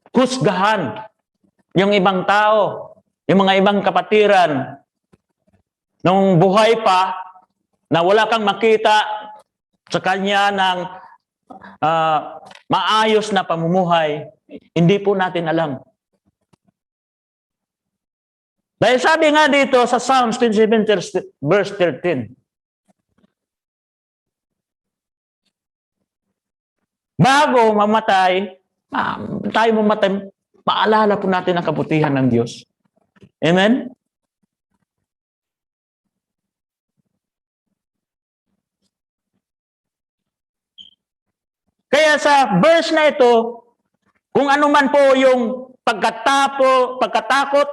husgahan yung ibang tao, yung mga ibang kapatiran, nung buhay pa, na wala kang makita sa kanya ng maayos na pamumuhay, hindi po natin alam. Dahil sabi nga dito sa Psalms 27 verse 13, bago tayo mamatay, paalala po natin ang kabutihan ng Diyos. Amen? Kaya sa verse na ito, kung ano man po yung pagkatakot,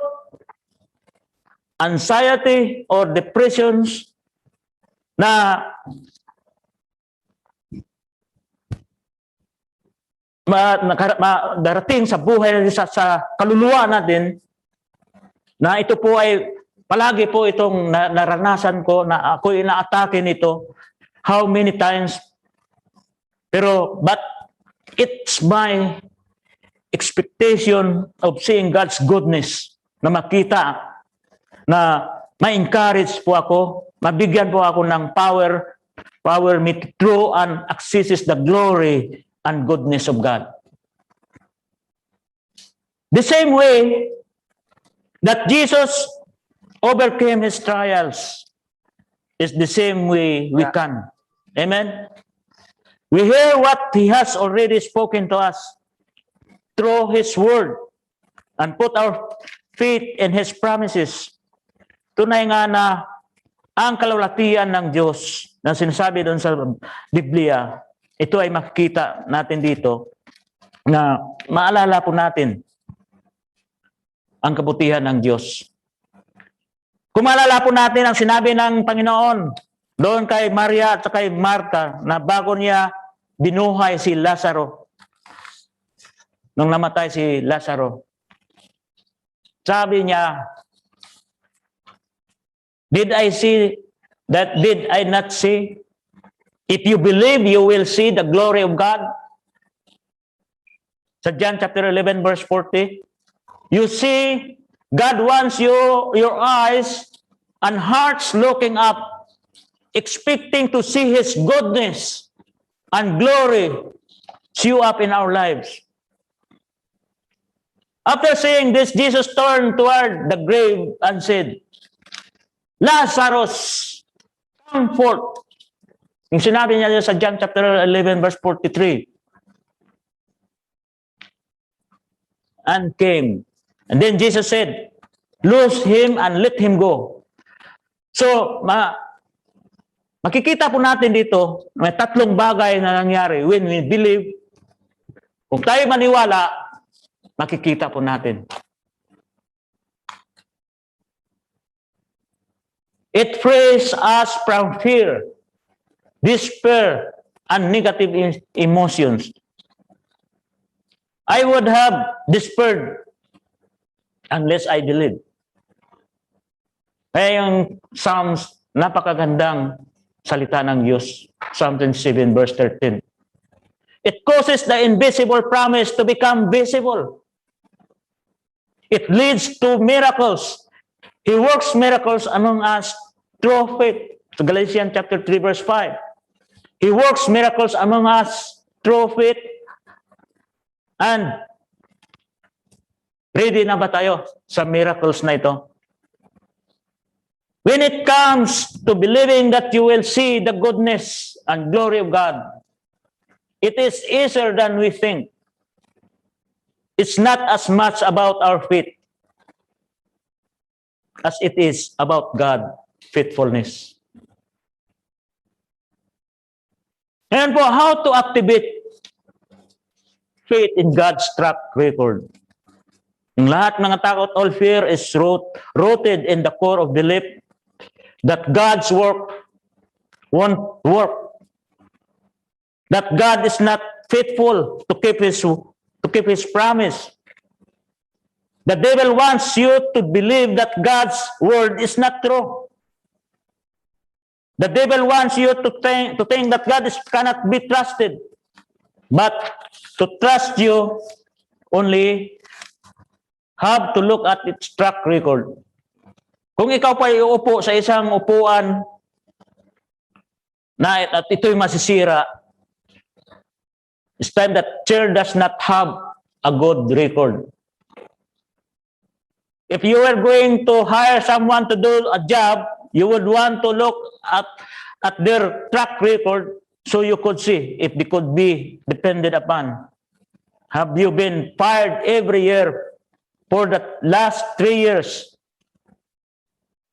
anxiety, or depressions na darating sa buhay, sa kaluluwa natin, na ito po ay palagi po itong naranasan ko, na ako inaatake nito, how many times. But it's my expectation of seeing God's goodness na makita, na ma-encourage po ako, mabigyan po ako ng power me to through and access the glory and goodness of God. The same way that Jesus overcame his trials is the same way we can. Amen? We hear what he has already spoken to us through his word and put our faith in his promises. Tunay nga na ang kalulatian ng Diyos na sinasabi doon sa Biblia, ito ay makikita natin dito na maalala po natin ang kabutihan ng Diyos. Kung maalala po natin ang sinabi ng Panginoon doon kay Maria at kay Marta na bago niya binuhay si Lazaro, nung namatay si Lazaro, sabi niya, did I not see? If you believe, you will see the glory of God. Sa John chapter 11 verse 40, you see, God wants your eyes and hearts looking up, expecting to see his goodness and glory show up in our lives. After saying this, Jesus turned toward the grave and said, Lazarus, come forth. Yung sinabi niya sa John chapter 11 verse 43. And came. And then Jesus said, loose him and let him go. So, makikita po natin dito, may tatlong bagay na nangyari when we believe. Kung tayo maniwala, makikita po natin. It frees us from fear, despair, and negative emotions. I would have despaired unless I believe. Kaya yung Psalms, napakagandang salita ng Diyos. Psalm 27 verse 13. It causes the invisible promise to become visible. It leads to miracles. He works miracles among us through faith. So Galatians chapter 3 verse 5. He works miracles among us through faith. And ready na ba tayo sa miracles na ito? When it comes to believing that you will see the goodness and glory of God, it is easier than we think. It's not as much about our faith as it is about God's faithfulness. And po, how to activate faith in God's track record. Yung lahat ng takot, all fear is rooted in the core of belief that God's work won't work. That God is not faithful to keep his promise. The devil wants you to believe that God's word is not true. The devil wants you to think that God cannot be trusted. But to trust you, only have to look at its track record. Kung ikaw pa iuupo sa isang upuan na at ito'y masisira, it's time that chair does not have a good record. If you were going to hire someone to do a job, you would want to look at their track record so you could see if they could be depended upon. Have you been fired every year for the last 3 years?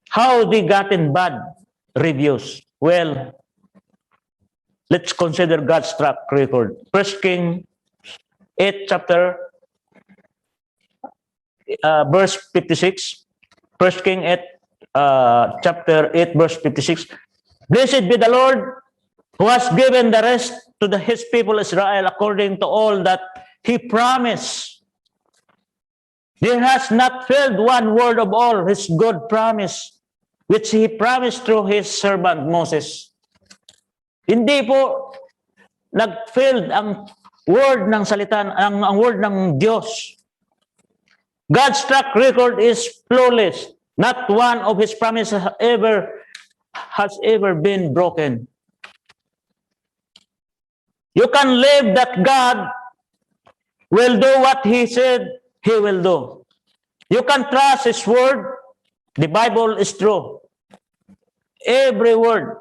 How they gotten bad reviews? Well, let's consider God's track record. 1 King 8 chapter verse 56. 1 King 8 chapter 8 verse 56. Blessed be the Lord who has given the rest to his people Israel according to all that he promised. There has not failed one word of all his good promise which he promised through his servant Moses. Hindi po nag-failed ang word ng salita, ang word ng Diyos. God's track record is flawless. Not one of his promises has ever been broken. You can live that God will do what he said he will do. You can trust his word. The Bible is true. Every word.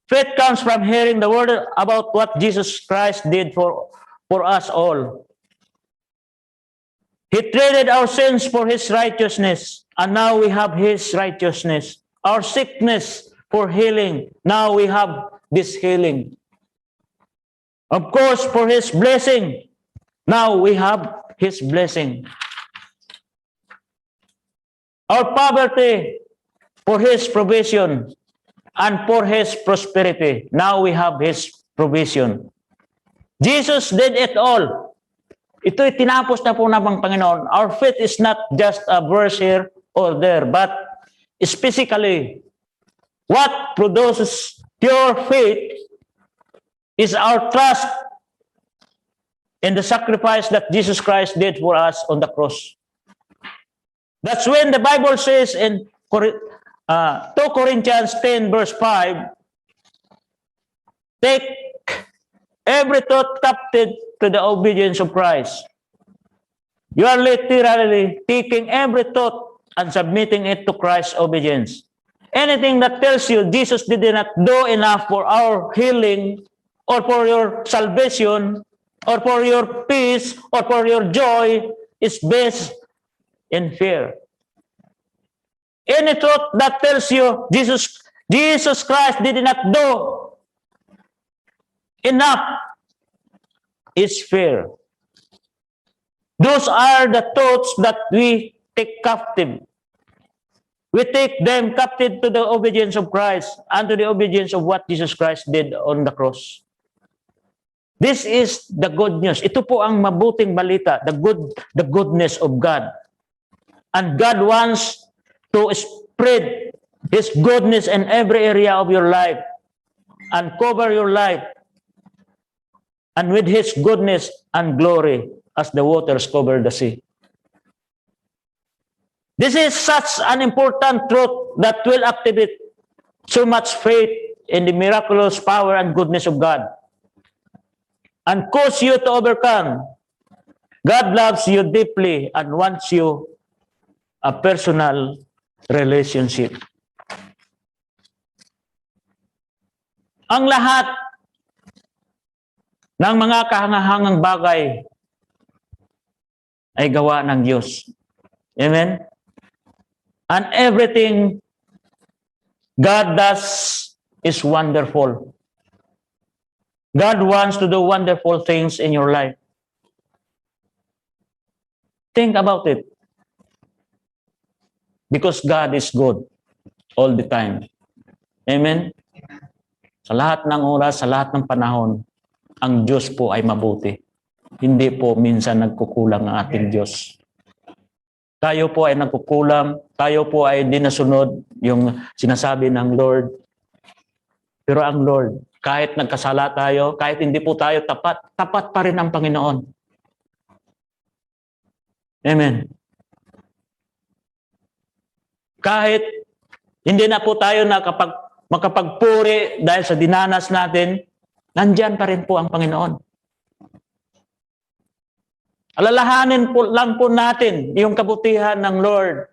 Faith comes from hearing the word about what Jesus Christ did for us all. He traded our sins for his righteousness, and now we have his righteousness. Our sickness for healing, now we have this healing. Of course, for his blessing, now we have his blessing. Our poverty for his provision, and for his prosperity, now we have his provision. Jesus did it all. Ito'y tinapos na po ng Panginoon. Our faith is not just a verse here or there, but specifically, what produces pure faith is our trust in the sacrifice that Jesus Christ did for us on the cross. That's when the Bible says in 2 Corinthians 10 verse 5, take every thought captive to the obedience of Christ. You are literally taking every thought and submitting it to Christ's obedience. Anything that tells you Jesus did not do enough for our healing or for your salvation or for your peace or for your joy is based in fear. Any thought that tells you Jesus Christ did not do enough is fear. Those are the thoughts that we take captive. We take them captive to the obedience of Christ and to the obedience of what Jesus Christ did on the cross. This is the good news. Ito po ang mabuting balita, the goodness of God. And God wants to spread his goodness in every area of your life and cover your life and with his goodness and glory as the waters cover the sea. This is such an important truth that will activate so much faith in the miraculous power and goodness of God and cause you to overcome. God loves you deeply and wants you a personal relationship. Ang lahat ng mga kahangahangang bagay ay gawa ng Diyos. Amen? And everything God does is wonderful. God wants to do wonderful things in your life. Think about it. Because God is good all the time. Amen? Sa lahat ng oras, sa lahat ng panahon, ang Diyos po ay mabuti. Hindi po minsan nagkukulang ang ating Diyos. Tayo po ay nagkukulang, tayo po ay di nasunod yung sinasabi ng Lord. Pero ang Lord, kahit nagkasala tayo, kahit hindi po tayo tapat, tapat pa rin ang Panginoon. Amen. Kahit hindi na po tayo makapagpuri dahil sa dinanas natin, nandyan pa rin po ang Panginoon. Alalahanin po lang po natin yung kabutihan ng Lord.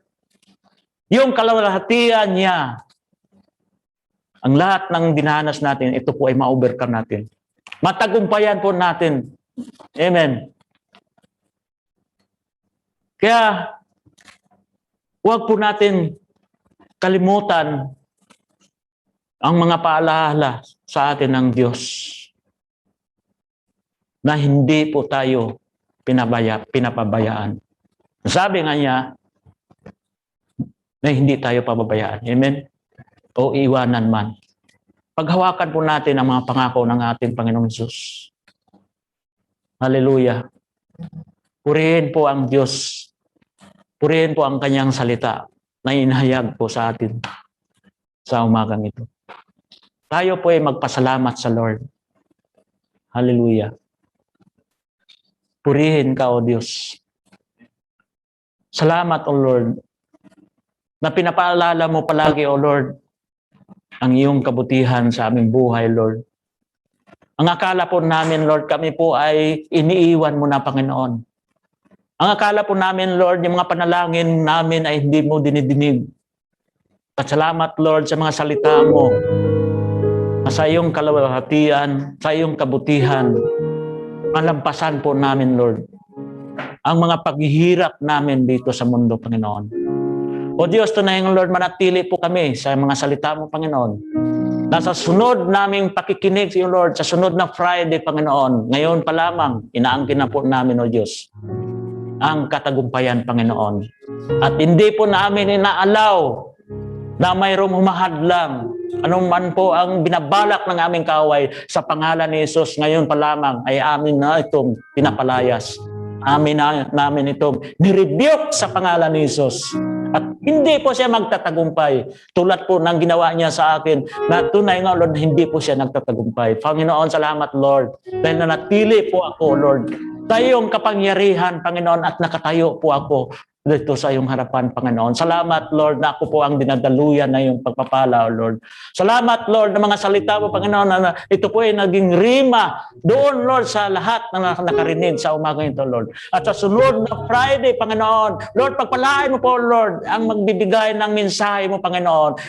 Yung kalawalhatian niya. Ang lahat ng dinanas natin, ito po ay ma-overcome natin. Matagumpayan po natin. Amen. Kaya, huwag po natin kalimutan ang mga paalaala sa atin ng Diyos na hindi po tayo pinapabayaan. Sabi nga niya na hindi tayo pababayaan. Amen? O iwanan man. Paghawakan po natin ang mga pangako ng ating Panginoong Hesus. Hallelujah. Purihin po ang Diyos. Purihin po ang kanyang salita na inahayag po sa atin sa umagang ito. Tayo po ay magpasalamat sa Lord. Hallelujah. Purihin ka, O Diyos. Salamat, O Lord, na pinapaalala mo palagi, O Lord, ang iyong kabutihan sa aming buhay, Lord. Ang akala po namin, Lord, kami po ay iniiwan mo na, Panginoon. Ang akala po namin, Lord, yung mga panalangin namin ay hindi mo dinidinig. Salamat, Lord, sa mga salita mo. Sa iyong kalawalhatian, sa iyong kabutihan, malampasan po namin, Lord, ang mga paghihirap namin dito sa mundo, Panginoon. O Diyos, tunay ng Lord, manatili po kami sa mga salita mo, Panginoon. Nasa sunod naming pakikinig sa iyo, Lord, sa sunod na Friday, Panginoon, ngayon pa lamang, inaangkin na po namin, O Diyos, ang katagumpayan, Panginoon. At hindi po namin inaalaw na mayroong humahadlang, anuman po ang binabalak ng aming kaway sa pangalan ni Jesus, ngayon pa lamang ay amin na itong pinapalayas. Namin itong nirebuke sa pangalan ni Jesus. At hindi po siya magtatagumpay. Tulad po ng ginawa niya sa akin na tunay nga, Lord, hindi po siya nagtatagumpay. Panginoon, salamat, Lord. Dahil nanatili po ako, Lord. Tayong kapangyarihan, Panginoon, at nakatayo po ako dito sa iyong harapan, Panginoon. Salamat, Lord, na ako po ang dinadaluyan na iyong pagpapala, Lord. Salamat, Lord, na mga salita mo, Panginoon, na ito po ay naging rima doon, Lord, sa lahat na nakarinig sa umaga ito, Lord. At sa sunod na Friday, Panginoon, Lord, pagpalain mo po, Lord, ang magbibigay ng mensahe mo, Panginoon.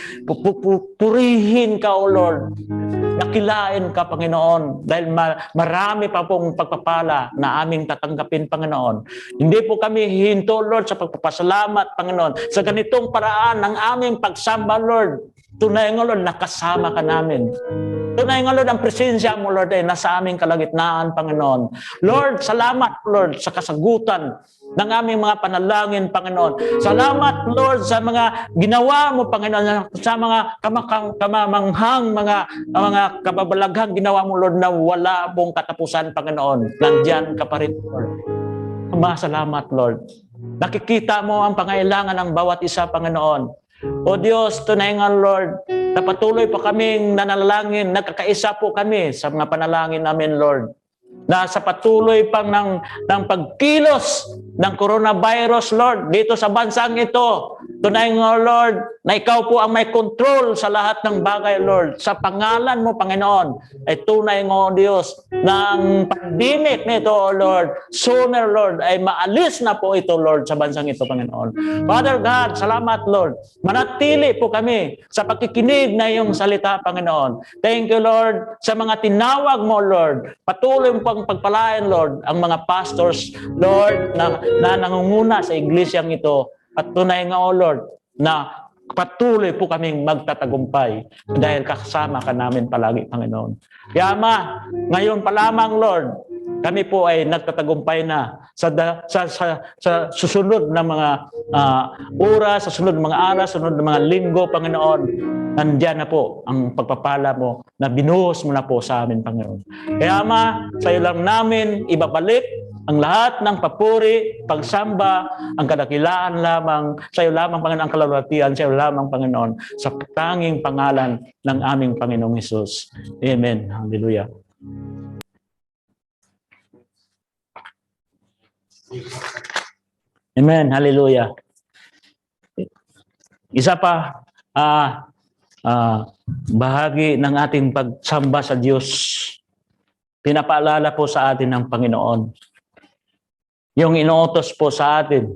Purihin ka, O Lord. Nakilain ka, Panginoon, dahil marami pa pong pagpapala na aming tatanggapin, Panginoon. Hindi po kami hihinto, Lord, sa pagpapasalamat, Panginoon, sa ganitong paraan ng aming pagsamba, Lord. Tunay nga, Lord, nakasama ka namin. Tunay nga, Lord, ang presensya mo, Lord, ay nasa aming kalagitnaan, Panginoon. Lord, salamat, Lord, sa kasagutan ng aming mga panalangin, Panginoon. Salamat, Lord, sa mga ginawa mo, Panginoon, sa mga kamamanghang, mga kababalaghang ginawa mo, Lord, na wala pong katapusan, Panginoon. Nandyan ka pa rin, Lord. Salamat, Lord. Nakikita mo ang pangailangan ng bawat isa, Panginoon. O Diyos, tunay nga, Lord, na patuloy pa kaming nanalangin, nagkakaisa po kami sa mga panalangin namin, Lord. Na sa patuloy pang ng pagkilos ng coronavirus, Lord, dito sa bansang ito. Tunay nga, Lord, na ikaw po ang may control sa lahat ng bagay, Lord. Sa pangalan mo, Panginoon, ay tunay nga, Diyos, ng pandemic nito, Lord. Sooner, Lord, ay maalis na po ito, Lord, sa bansang ito, Panginoon. Father God, salamat, Lord. Manatili po kami sa pakikinig na iyong salita, Panginoon. Thank you, Lord, sa mga tinawag mo, Lord. Patuloy mo pang pagpalain, Lord, ang mga pastors, Lord, na nangunguna sa iglesyang ito. At tunay nga, O Lord, na patuloy po kaming magtatagumpay dahil kasama ka namin palagi, Panginoon. Kaya Ama, ngayon pa lamang, Lord, kami po ay nagtatagumpay na sa susunod na mga oras, sa susunod na mga araw, susunod na mga linggo, Panginoon. Nandiyan na po ang pagpapala mo na binuhos mo na po sa amin, Panginoon. Kaya Ama, sa iyo lang namin ibabalik ang lahat ng papuri, pagsamba, ang kadakilaan lamang, sa iyo lamang, Panginoon, ang kalawalhatian, sa iyo lamang, Panginoon, sa tanging pangalan ng aming Panginoong Hesus. Amen. Hallelujah. Amen. Hallelujah. Isa pa, bahagi ng ating pagsamba sa Diyos, pinapaalala po sa atin ng Panginoon. Yung inuutos po sa atin,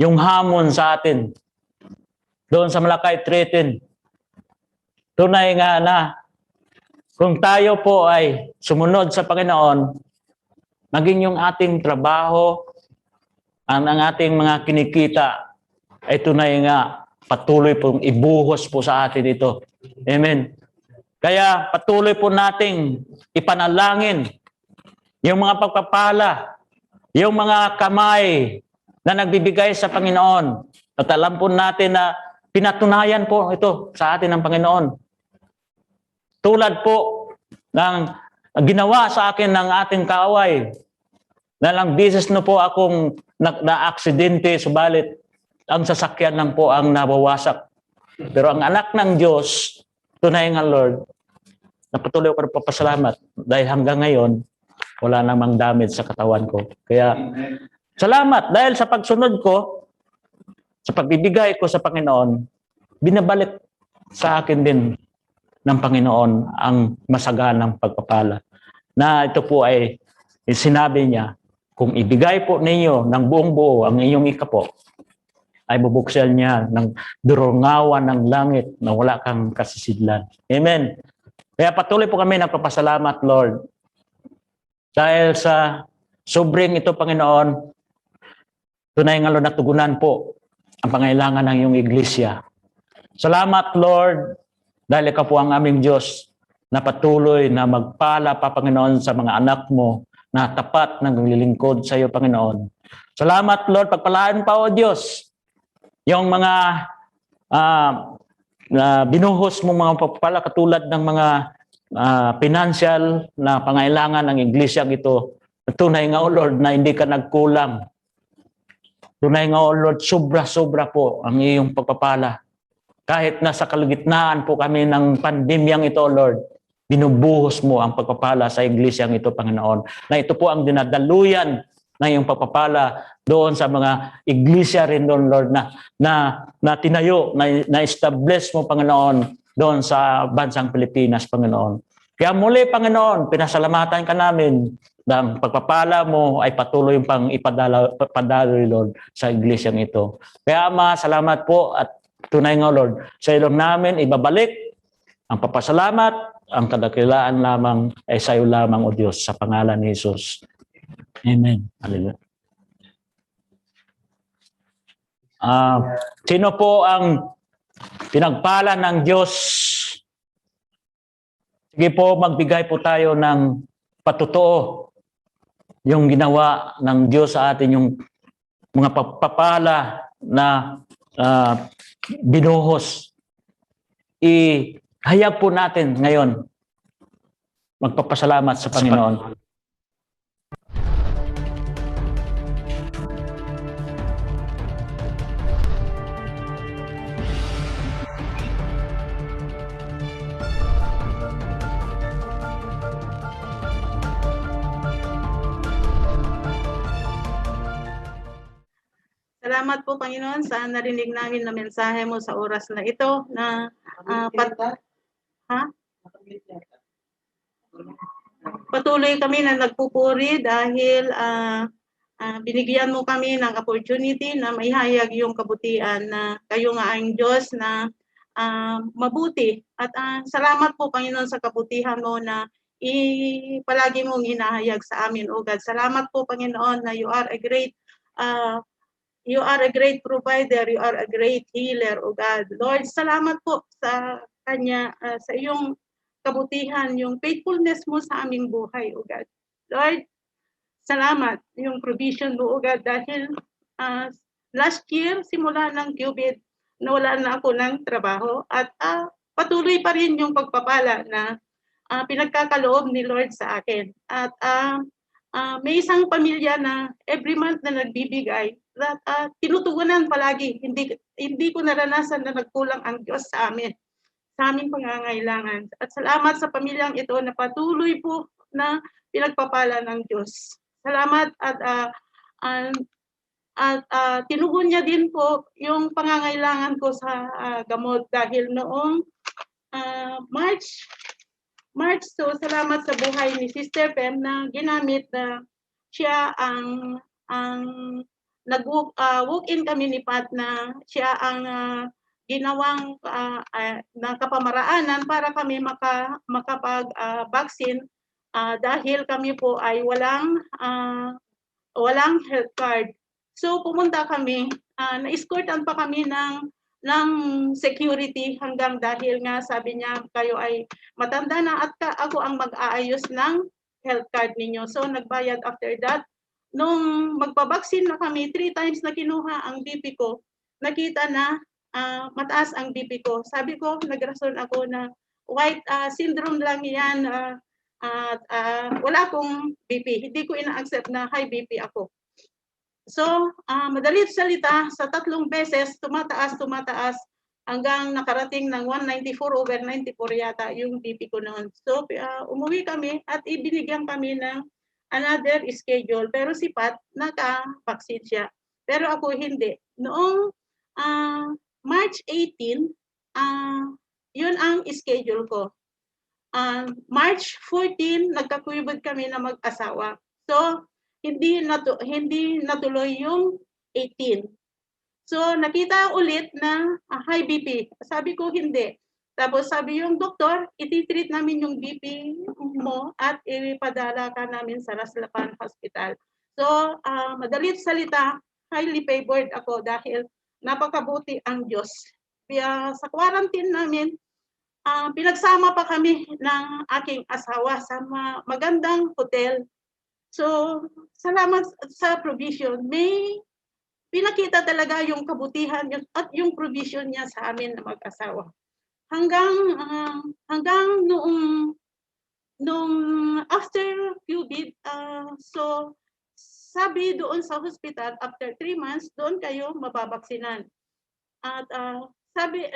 yung hamon sa atin, doon sa Malakay 3:10, tunay nga na kung tayo po ay sumunod sa Panginoon, maging yung ating trabaho, ang ating mga kinikita, ay tunay nga patuloy pong ibuhos po sa atin ito. Amen. Kaya patuloy po nating ipanalangin yung mga pagpapala, yung mga kamay na nagbibigay sa Panginoon. At alam po natin na pinatunayan po ito sa atin ng Panginoon. Tulad po ng ginawa sa akin ng ating kaaway. Nalang beses na po akong na-aksidente, subalit ang sasakyan lang po ang nabawasak. Pero ang anak ng Diyos, tunay nga Lord, napatuloy ko nagpapasalamat dahil hanggang ngayon, wala namang damage sa katawan ko. Kaya, salamat dahil sa pagsunod ko, sa pagbibigay ko sa Panginoon, binabalik sa akin din ng Panginoon ang masaganang pagpapala. Na ito po ay sinabi niya, kung ibigay po ninyo ng buong buo ang inyong ikapo, ay bubuksan niya ng durungawan ng langit na wala kang kasisidlan. Amen. Kaya patuloy po kami nagpapasalamat, Lord. Dahil sa sobrang ito, Panginoon, tunay nga, Lord, natugunan po ang pangailangan ng iyong iglesia. Salamat, Lord, dahil ikaw po ang aming Diyos na patuloy na magpala pa, Panginoon, sa mga anak mo na tapat na naglilingkod sa iyo, Panginoon. Salamat, Lord, pagpalaan pa, O Diyos, yung mga binuhos mong mga pagpapala katulad ng mga financial na pangailangan ng iglesia ito. Tunay nga, O Lord, na hindi ka nagkulang. Tunay nga, O Lord, sobra-sobra po ang iyong pagpapala. Kahit nasa kalagitnaan po kami ng pandemyang ito, Lord, binubuhos mo ang pagpapala sa iglesyang ito, Panginoon. Na ito po ang dinadaluyan na iyong pagpapala doon sa mga iglesia rin doon, Lord, na tinayo, na establish mo, Panginoon, doon sa bansang Pilipinas, Panginoon. Kaya muli, Panginoon, pinasalamatan ka namin ng pagpapala mo ay patuloy pang ipadaloy, Lord, sa iglesyang ito. Kaya, Ama, salamat po at tunay nga, Lord, sa ilong namin ibabalik ang papasalamat, ang kadakilaan lamang ay sa iyo lamang, O Diyos, sa pangalan ni Jesus. Amen. Hallelujah. Sino po ang pinagpala ng Diyos? Sige po, magbigay po tayo ng patotoo yung ginawa ng Diyos sa atin, yung mga pagpapala na binuhos. Ihayag po natin ngayon magpapasalamat sa Panginoon. Salamat po, Panginoon, sa narinig namin na mensahe mo sa oras na ito na patuloy kami na nagpupuri dahil binigyan mo kami ng opportunity na maihayag yung kabutihan na kayo nga ang Diyos na mabuti. At salamat po, Panginoon, sa kabutihan mo na palagi mong hinahayag sa amin, O God. Salamat po, Panginoon, na you are a great provider, you are a great healer, O God. Lord, salamat po sa kanya, sa iyong kabutihan, yung faithfulness mo sa aming buhay, O God. Lord, salamat yung provision mo, O God, dahil last year, simula ng COVID, nawala na ako ng trabaho at patuloy pa rin yung pagpapala na pinagkakaloob ni Lord sa akin. At may isang pamilya na every month na nagbibigay, tinutugunan palagi. Hindi ko naranasan na nagkulang ang Diyos sa amin, sa aming pangangailangan. At salamat sa pamilyang ito na patuloy po na pinagpapala ng Diyos. Salamat at At tinugon niya din po yung pangangailangan ko sa gamot dahil noong March 2, salamat sa buhay ni Sister Pem na ginamit na siya ang nag-walk-in kami ni Pat na siya ang ginawang na kapamaraanan para kami makapag-vaccine dahil kami po ay walang health card. So pumunta kami, na-escortan pa kami ng security hanggang dahil nga sabi niya kayo ay matanda na at ako ang mag-aayos ng health card ninyo. So nagbayad after that. Nung magpabaksin na kami, 3 times na kinuha ang BP ko, nakita na mataas ang BP ko. Sabi ko, nagrason ako na white syndrome lang yan, wala akong BP. Hindi ko ina-accept na high BP ako. So, madalit salita, sa 3 beses, tumataas hanggang nakarating ng 194/94 yata yung BP ko noon. So, umuwi kami at ibinigyan kami ng another schedule. Pero si Pat, naka-vaccine siya. Pero ako hindi. Noong March 18, yun ang schedule ko. March 14, nagkakuyubad kami na mag-asawa. So, hindi natuloy yung 18. So, nakita ulit na high BP. Sabi ko, hindi. Tapos sabi yung doktor, iti-treat namin yung BP mo at ipadala ka namin sa Raslapan Hospital. So, madalit salita, highly favored ako dahil napakabuti ang Diyos. Kaya sa quarantine namin, pinagsama pa kami ng aking asawa sa magandang hotel. So, salamat sa provision. May pinakita talaga yung kabutihan at yung provision niya sa amin na mag-asawa. Hanggang noong after COVID, so sabi doon sa hospital, after 3 months, doon kayo mababaksinan. At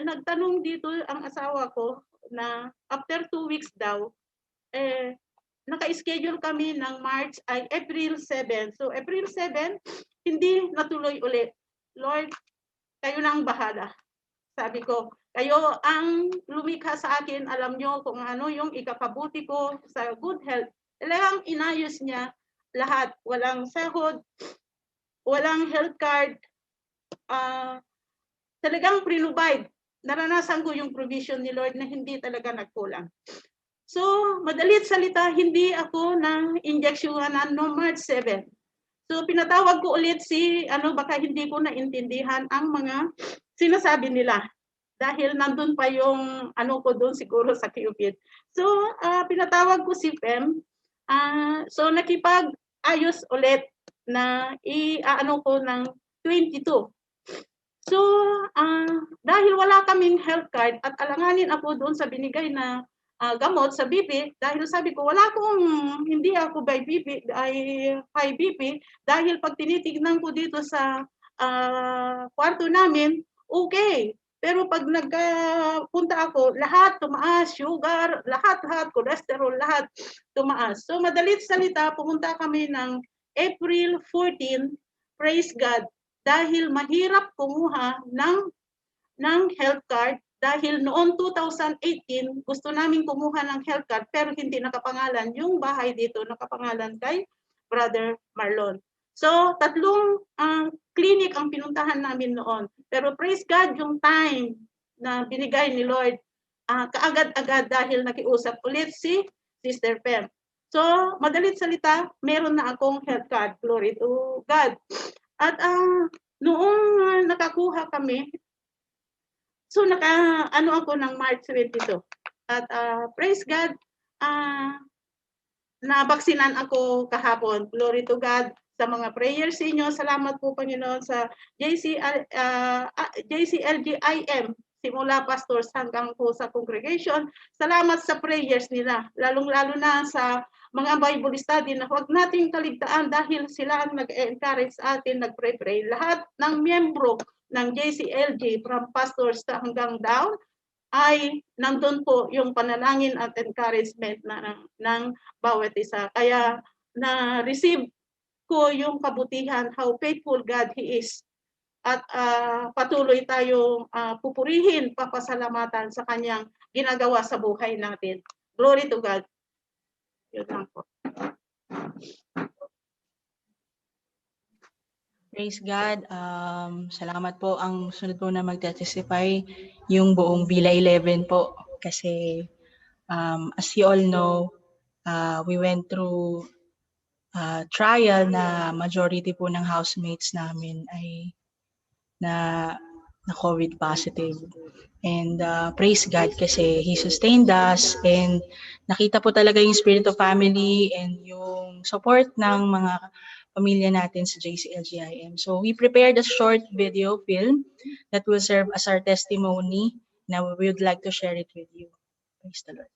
nagtanong dito ang asawa ko na after 2 weeks daw, naka-schedule kami ng April 7. So April 7, hindi natuloy ulit. Lord, kayo na ang bahala. Sabi ko, kayo ang lumikha sa akin, alam nyo kung ano yung ikakabuti ko sa good health. Talagang inayos niya lahat. Walang sahod, walang health card, talagang pre-provide. Naranasan ko yung provision ni Lord na hindi talaga nagkulang. So, madalit salita, hindi ako na-injeksyonan no March 7. So, pinatawag ko ulit baka hindi ko naintindihan ang mga sinasabi nila. Dahil nandun pa yung ko doon siguro sa Cupid. So, pinatawag ko si Pem. So, nakipag-ayos ulit na ko ng 22. So, dahil wala kaming health card at alanganin ako doon sa binigay na gamot sa BP, dahil sabi ko, hindi ako high BP, dahil pag tinitignan ko dito sa kwarto namin, okay. Pero pag nagpunta ako, lahat tumaas, sugar, lahat, cholesterol, lahat tumaas. So madalit salita, pumunta kami ng April 14, praise God, dahil mahirap kumuha ng health card. Dahil noong 2018, gusto namin kumuha ng health card pero hindi nakapangalan. Yung bahay dito nakapangalan kay Brother Marlon. So, 3 clinic ang pinuntahan namin noon. Pero praise God, yung time na binigay ni Lord, kaagad-agad dahil nakiusap ulit si Sister Pem. So, madalit salita, meron na akong health card. Glory to God. At noong nakakuha kami, so ako ng March 22. At praise God, nabaksinan ako kahapon. Glory to God sa mga prayers inyo. Salamat po Panginoon sa JCLGIM, simula pastors hanggang po sa congregation. Salamat sa prayers nila, lalong-lalo na sa mga Bible study na huwag nating kaligtaan dahil sila ang nag-encourage sa atin, nag-pray. Lahat ng miyembro ng JCLG from pastors hanggang down ay nandun po yung panalangin at encouragement ng bawat isa. Kaya na-receive ko yung kabutihan, how faithful God He is. At patuloy tayong pupurihin, papasalamatan sa Kanyang ginagawa sa buhay natin. Glory to God. Yun lang po. Praise God. Salamat po. Ang sunod po na magte-testify yung buong Villa 11 po. Kasi as you all know, we went through trial na majority po ng housemates namin ay na COVID positive. And praise God kasi He sustained us and nakita po talaga yung spirit of family and yung support ng mga pamilya natin sa JCLGIM. So we prepared a short video film that will serve as our testimony. Now we would like to share it with you. Praise the Lord.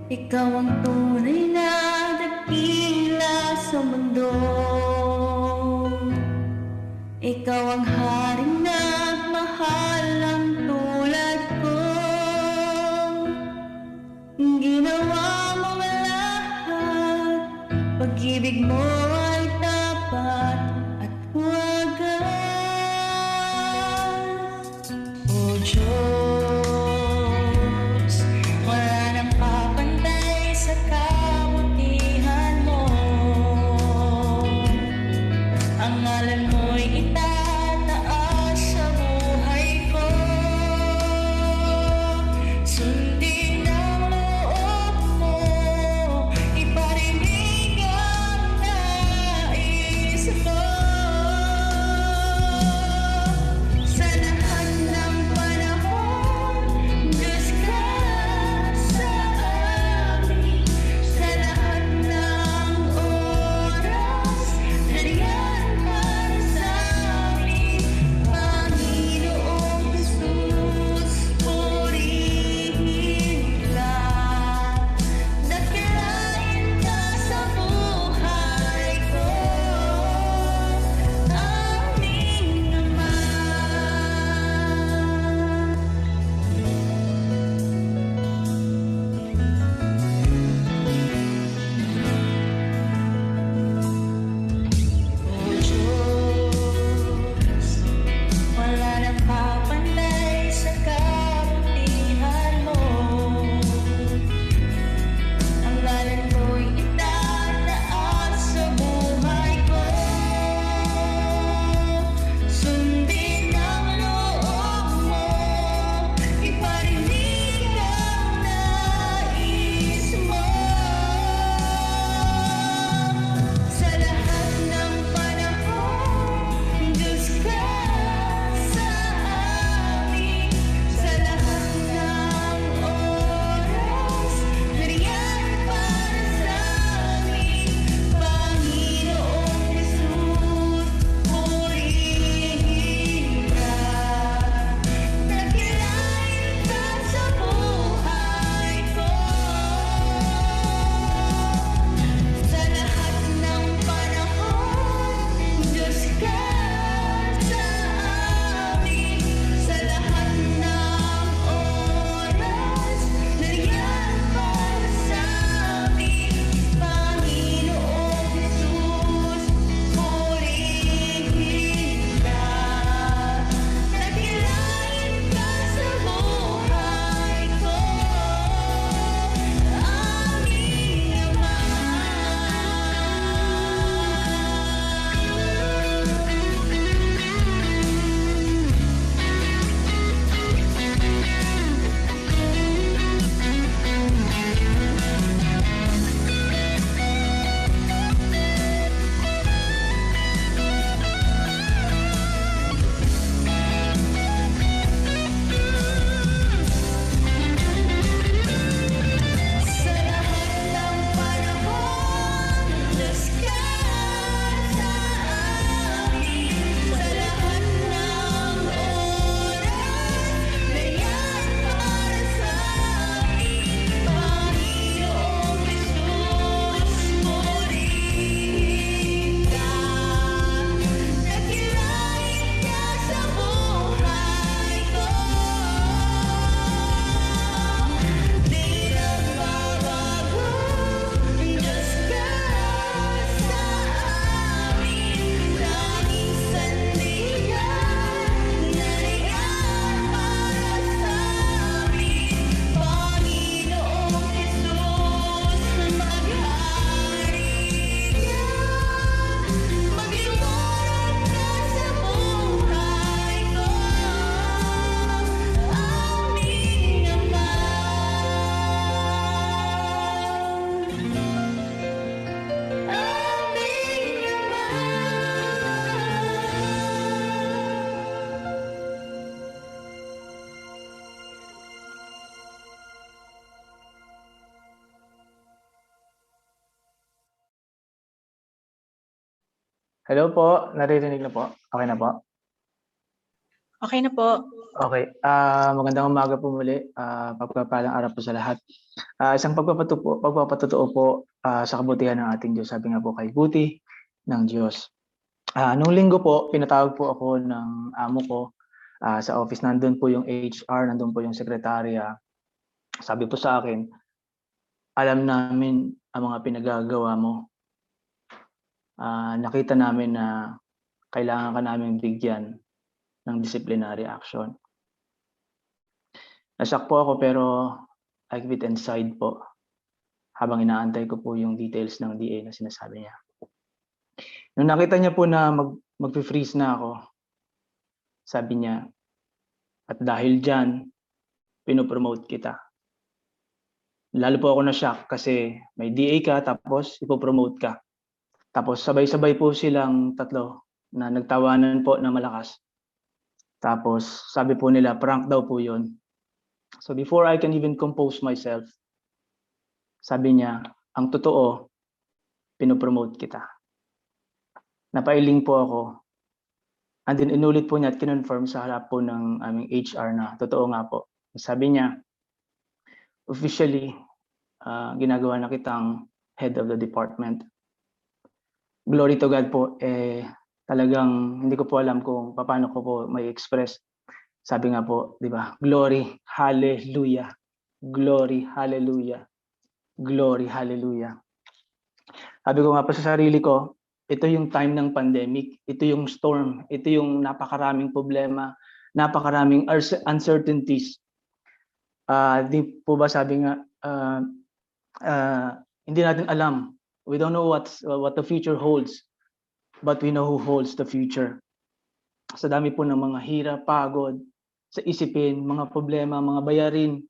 Ikaw ang tunay na dakila sa mundo. Ikaw ang haring nagmahal ng tulad ko. Ginawa mo lahat, pag-ibig mo ay tapat at wagas. O Diyos, wala nang kapantay sa kabutihan mo. Ang ngalan mo'y itataas sa buhay ko. Sundin ang loob mo, iparinig ang nais mo. Sa lahat ng panahon, Diyos ka sa amin. Sa lahat ng oras, nariyan para sa Hello po, naririnig na po. Okay na po? Okay na po. Okay. Magandang umaga po muli. Pagpapalang araw po sa lahat. Isang pagpapatotoo po sa kabutihan ng ating Diyos. Sabi nga po kay buti ng Diyos. Nung linggo po, pinatawag po ako ng amo ko sa office. Nandun po yung HR, nandun po yung sekretarya. Sabi po sa akin, alam namin ang mga pinagagawa mo. Nakita namin na kailangan ka namin bigyan ng disciplinary action. Nasyak po ako pero I keep it inside po habang inaantay ko po yung details ng DA na sinasabi niya. Nung nakita niya po na mag-freeze na ako, sabi niya, at dahil dyan, pinopromote kita. Lalo po ako na-shock kasi may DA ka tapos ipopromote ka. Tapos sabay-sabay po silang tatlo na nagtawanan po na malakas. Tapos sabi po nila, prank daw po yun. So before I can even compose myself, sabi niya, ang totoo, pinopromote kita. Napailing po ako. And then inulit po niya at kinonfirm sa harap po ng aming HR na totoo nga po. Sabi niya, officially, ginagawa na kitang head of the department. Glory to God po, talagang hindi ko po alam kung paano ko po may express. Sabi nga po, di ba? Glory, hallelujah. Glory, hallelujah. Glory, hallelujah. Sabi ko nga po sa sarili ko, ito yung time ng pandemic, ito yung storm, ito yung napakaraming problema, napakaraming uncertainties. Di po ba sabi nga, hindi natin alam. We don't know what the future holds, but we know who holds the future. Sa dami po ng mga hirap, pagod, sa isipin, mga problema, mga bayarin.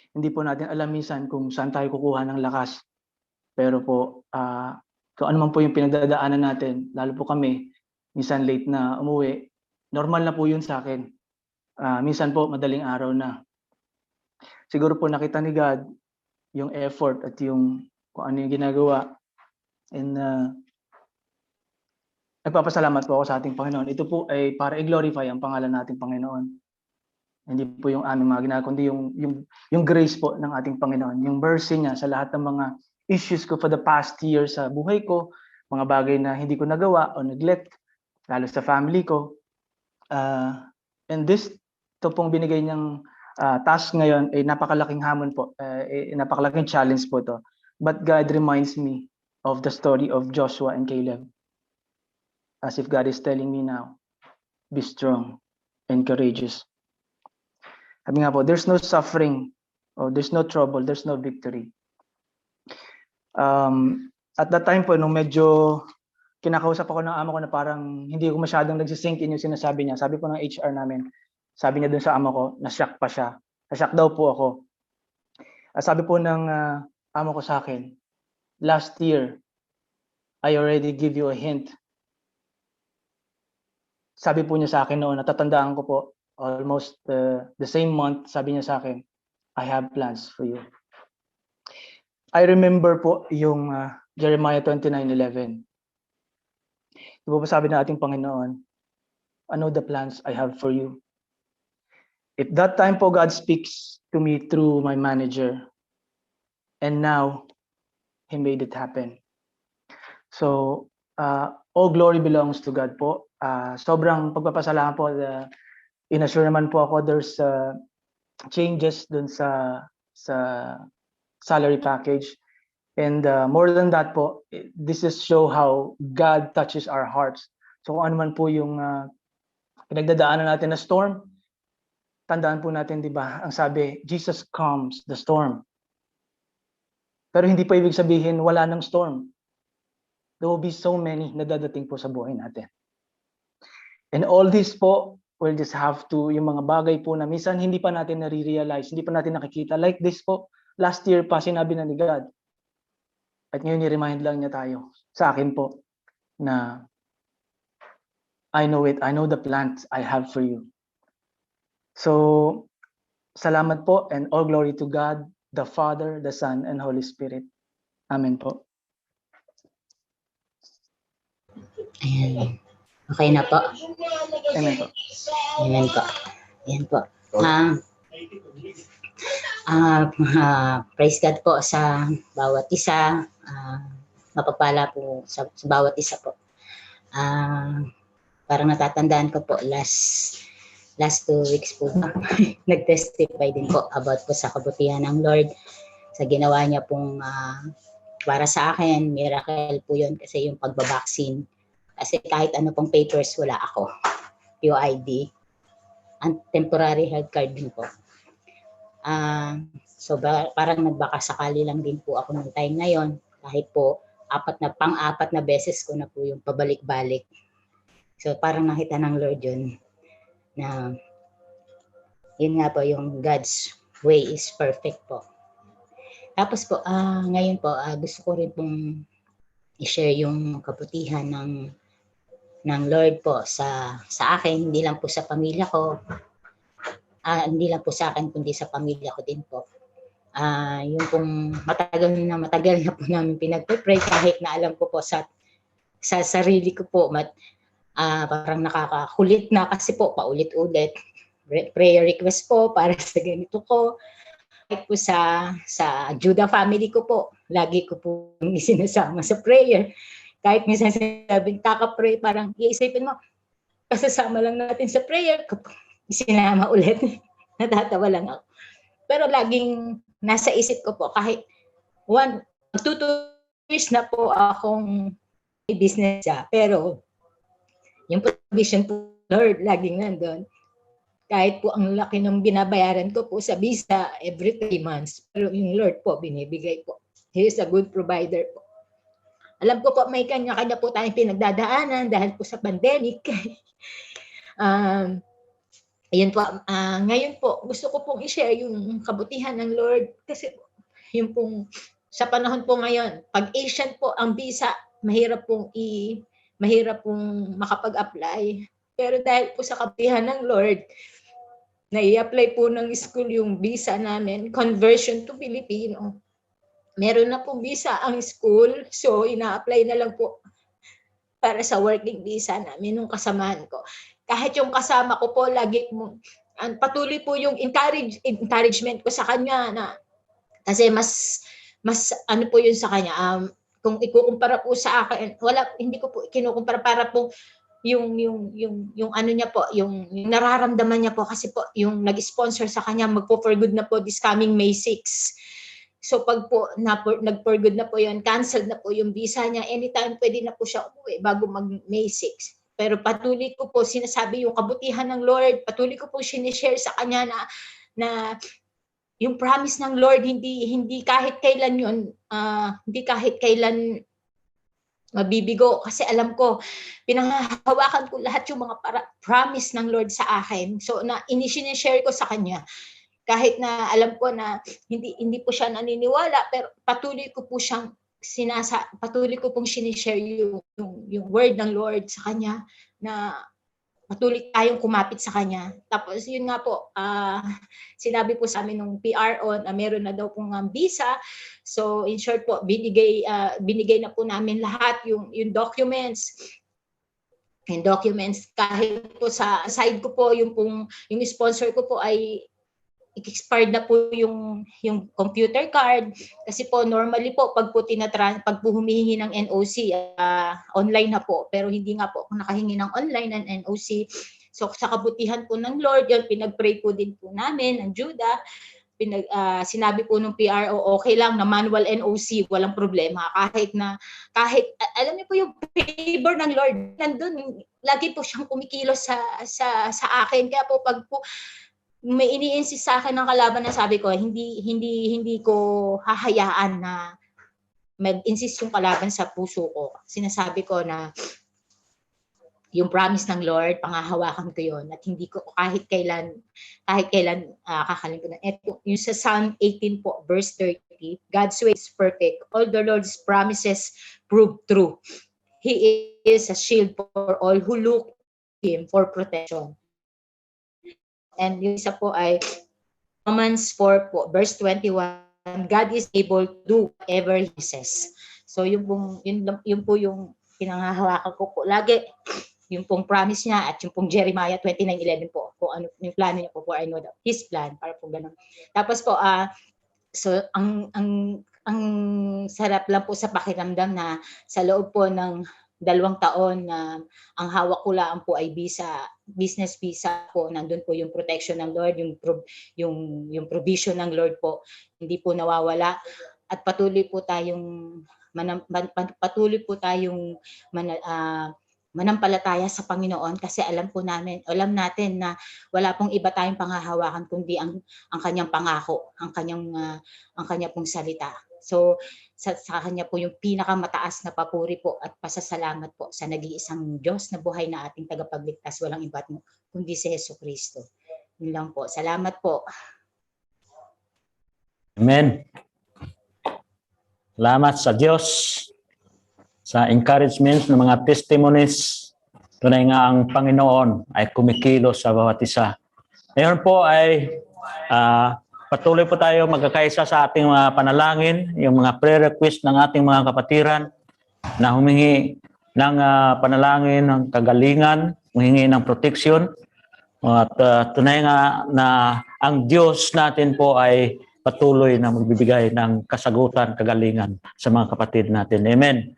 Hindi po natin alam minsan kung saan tayo kukuha ng lakas. Pero po, kung ano man po yung pinagdadaanan natin, lalo po kami, minsan late na umuwi, normal na po yun sa akin. Minsan po, madaling araw na. Siguro po nakita ni God yung effort at yung kung ano yung ginagawa. And nagpapasalamat po ako sa ating Panginoon. Ito po ay para i-glorify ang pangalan nating Panginoon. Hindi po yung aming mga ginagawa, kundi yung grace po ng ating Panginoon. Yung mercy niya sa lahat ng mga issues ko for the past year sa buhay ko, mga bagay na hindi ko nagawa o neglect, lalo sa family ko. And ito pong binigay niyang task ngayon ay napakalaking hamon po, napakalaking challenge po to. But God reminds me of the story of Joshua and Caleb. As if God is telling me now, be strong and courageous. Sabi nga po, there's no suffering, or there's no trouble, there's no victory. At that time po, nung medyo kinakausap ako ng amo ko na parang hindi ko masyadong nagsisink in yung sinasabi niya. Sabi po ng HR namin, sabi niya dun sa amo ko, na-shock pa siya. Na-shock daw po ako. Sabi po ng amo ko sa akin, last year, I already give you a hint. Sabi po niya sa akin noon, natatandaan ko po, almost the same month, sabi niya sa akin, I have plans for you. I remember po yung Jeremiah 29:11. Di ba sabi ng ating Panginoon, I know the plans I have for you. If that time po God speaks to me through my manager, and now He made it happen. So, all glory belongs to God po. Sobrang pagpapasalamat po. Inassure naman po ako there's changes dun sa salary package. And more than that po, this is show how God touches our hearts. So kung ano man po yung pinagdadaanan natin na storm, tandaan po natin, di ba, ang sabi, Jesus calms the storm. Pero hindi po ibig sabihin wala ng storm. There will be so many na dadating po sa buhay natin. And all this po, we'll just have to, yung mga bagay po na minsan hindi pa natin nare-realize, hindi pa natin nakikita. Like this po, last year pa sinabi na ni God. At ngayon i-remind lang niya tayo, sa akin po, na I know it, I know the plans I have for you. So, salamat po and all glory to God, the Father, the Son, and Holy Spirit. Amen po. Ayan. Okay na po. Amen po. Amen po. Ayan po. Praise God po sa bawat isa. Mapagpala po sa bawat isa po. Parang natatandaan ko po last 2 weeks po nag-testify din po about po sa kabutihan ng Lord, sa ginawa niya pong para sa akin. Miracle po yun kasi yung pagbabaksin. Kasi kahit ano pong papers, wala ako. UID. And temporary health card din po. So parang nagbaka sakali lang din po ako ng time na yon. Kahit po pang-apat na beses ko na po yung pabalik-balik. So parang nakita ng Lord yun na yun nga po yung God's way is perfect po. Tapos po, ngayon po, gusto ko rin pong i-share yung kabutihan ng Lord po sa akin, hindi lang po sa pamilya ko, hindi lang po sa akin, kundi sa pamilya ko din po. Yung pong matagal na po namin pinagpe-pray, kahit na alam ko po sa sarili ko po, parang nakakakulit na kasi po, paulit-ulit. Prayer request po para sa ganito ko. Kahit po sa Judah family ko po, lagi ko po sinasama sa prayer. Kahit minsan sinabing kaka-pray, parang iisipin mo, kasasama lang natin sa prayer, sinama ulit. Natatawa lang ako. Pero laging nasa isip ko po, kahit 2 years na po akong may business siya, pero yung provision po, Lord, laging nandun. Kahit po ang laki ng binabayaran ko po sa visa every 3 months, pero yung Lord po, binibigay po. He is a good provider po. Alam ko po may kanya-kanya po tayong pinagdadaanan dahil po sa pandemic. Ayun po, ngayon po, gusto ko pong i-share yung kabutihan ng Lord. Kasi yung pong, sa panahon po ngayon, pag Asian po ang visa, mahirap pong makapag-apply. Pero dahil po sa kabutihan ng Lord, nai-apply po ng school yung visa namin, conversion to Filipino. Meron na pong visa ang school, so ina-apply na lang po para sa working visa namin nung kasamahan ko. Kahit yung kasama ko po, lagi mo, patuloy po yung encouragement ko sa kanya na, kasi mas ano po yun sa kanya, kung ikukumpara po sa akin, hindi ko po kinukumpara para po yung ano niya po, yung nararamdaman niya po, kasi po yung nag-sponsor sa kanya, magpo-for good na po this coming May 6. So pag po nag-for good na po yun, canceled na po yung visa niya, anytime pwede na po siya umuwi bago mag-May 6. Pero patuloy ko po sinasabi yung kabutihan ng Lord, patuloy ko po sinishare sa kanya na yung promise ng Lord, hindi kahit kailan yun, hindi kahit kailan mabibigo. Kasi alam ko, pinanghahawakan ko lahat yung mga promise ng Lord sa akin. So sinishare ko sa kanya. Kahit na alam ko na hindi po siya naniniwala, pero patuloy ko pong sinishare yung word ng Lord sa kanya, na patuloy tayong kumapit sa kanya. Tapos yun nga po, sinabi po sa amin nung PRO na meron na daw pong visa. So in short po, binigay na po namin lahat yung documents. Yung documents, kahit po sa side ko po, yung sponsor ko po ay expired na po yung computer card, kasi po normally po pag po humihingi ng NOC, online na po, pero hindi nga po ako nakahingi ng online ng NOC. So sa kabutihan po ng Lord, yun, pinag-pray po din po namin ng Judah, sinabi po ng PRO, okay lang na manual NOC, walang problema, kahit alam niyo po yung favor ng Lord nandun, lagi po siyang kumikilos sa akin. Kaya po pag po may ini-insist sa akin ng kalaban, na sabi ko, hindi ko hahayaan na mag-insist yung kalaban sa puso ko. Sinasabi ko na yung promise ng Lord, panghahawakan ko yun, at hindi ko kahit kailan kakalimutan. Ito, yung sa Psalm 18 po, verse 30, God's way is perfect. All the Lord's promises prove true. He is a shield for all who look to Him for protection. And yung isa po ay Romans 4 po, verse 21, God is able to do whatever He says. So yun po yung pinanghahawakan ko po lagi yung pong promise niya at yung pong Jeremiah 29:11 po, kung ano yung plano niya po, for I know His plan, para po ganun. Tapos po, so ang sarap lang po sa pakiramdam na sa loob po ng 2 taon na ang hawak ko lang po ay business visa po, nandun po yung protection ng Lord, yung provision ng Lord po, hindi po nawawala, at patuloy po tayong manampalataya sa Panginoon, kasi alam natin na wala pong iba tayong panghahawakan kundi ang kanyang pangako, ang kanya pong salita. So sa kanya po yung pinakamataas na papuri po at pasasalamat po sa nag-iisang Diyos na buhay na ating tagapagligtas, walang iba kundi si Jesucristo. Yun lang po. Salamat po. Amen. Salamat sa Diyos sa encouragement ng mga testimonies. Tunay nga ang Panginoon ay kumikilos sa bawat isa. Ngayon po ay patuloy po tayo magkakaisa sa ating mga panalangin, yung mga prayer request ng ating mga kapatiran na humingi ng panalangin, ng kagalingan, humingi ng protection. At tunay nga na ang Diyos natin po ay patuloy na magbibigay ng kasagutan, kagalingan sa mga kapatid natin. Amen.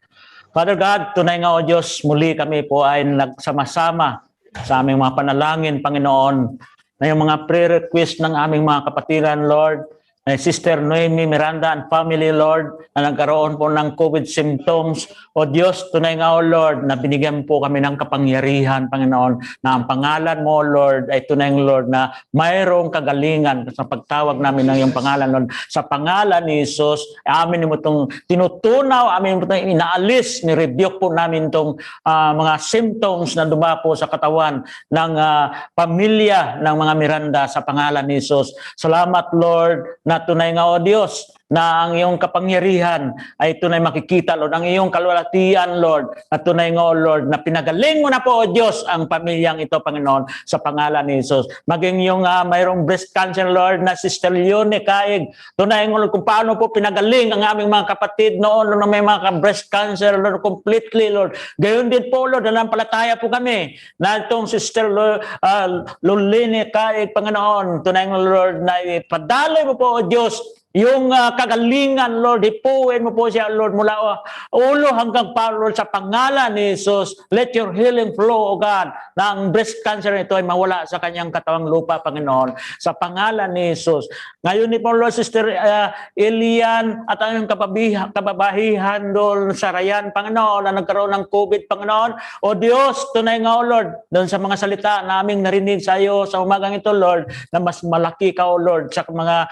Father God, tunay nga o Diyos, muli kami po ay nagsama-sama sa aming mga panalangin, Panginoon, na yung mga prayer request ng aming mga kapatiran, Lord, Sister Noemi Miranda and family, Lord, na nagkaroon po ng COVID symptoms. O Diyos, tunay nga, O Lord, na binigyan po kami ng kapangyarihan, Panginoon, na ang pangalan mo, Lord, ay tunay, Lord, na mayroong kagalingan sa pagtawag namin ng iyong pangalan, Lord. Sa pangalan ni Jesus, amin mo itong tinutunaw, amin mo itong inaalis, ni-rebuke po namin itong mga symptoms na dumapo sa katawan ng pamilya ng mga Miranda sa pangalan ni Jesus. Salamat, Lord, na tunay nga, O Diyos, na ang iyong kapangyarihan ay tunay makikita, Lord. Ang iyong kalwalatian, Lord, na tunay nga, O Lord, na pinagaling mo na po, O Diyos, ang pamilyang ito, Panginoon, sa pangalan ni Jesus. Maging yung mayroong breast cancer, Lord, na Sister Leonie Caig, tunay nga, Lord, kung paano po pinagaling ang aming mga kapatid noon, Lord, na may mga breast cancer, Lord, completely, Lord. Gayon din po, Lord, nanampalataya po kami na itong Sister Leonie Caig, Panginoon, tunay nga, Lord, na ipadaloy mo po, O Diyos, yung kagalingan, Lord, hipuin mo po siya, Lord, mula ulo hanggang pa, Lord, sa pangalan ni Jesus. Let your healing flow, O God, na ang breast cancer nito ay mawala sa kanyang katawang lupa, Panginoon, sa pangalan ni Jesus. Ngayon po, Lord, Sister Elian at ang kababahihan doon sa Rayan, Panginoon, na nagkaroon ng COVID, Panginoon. O Diyos, tunay nga, O Lord, doon sa mga salita na aming narinig sa iyo sa umagang ito, Lord, na mas malaki ka, O Lord, sa mga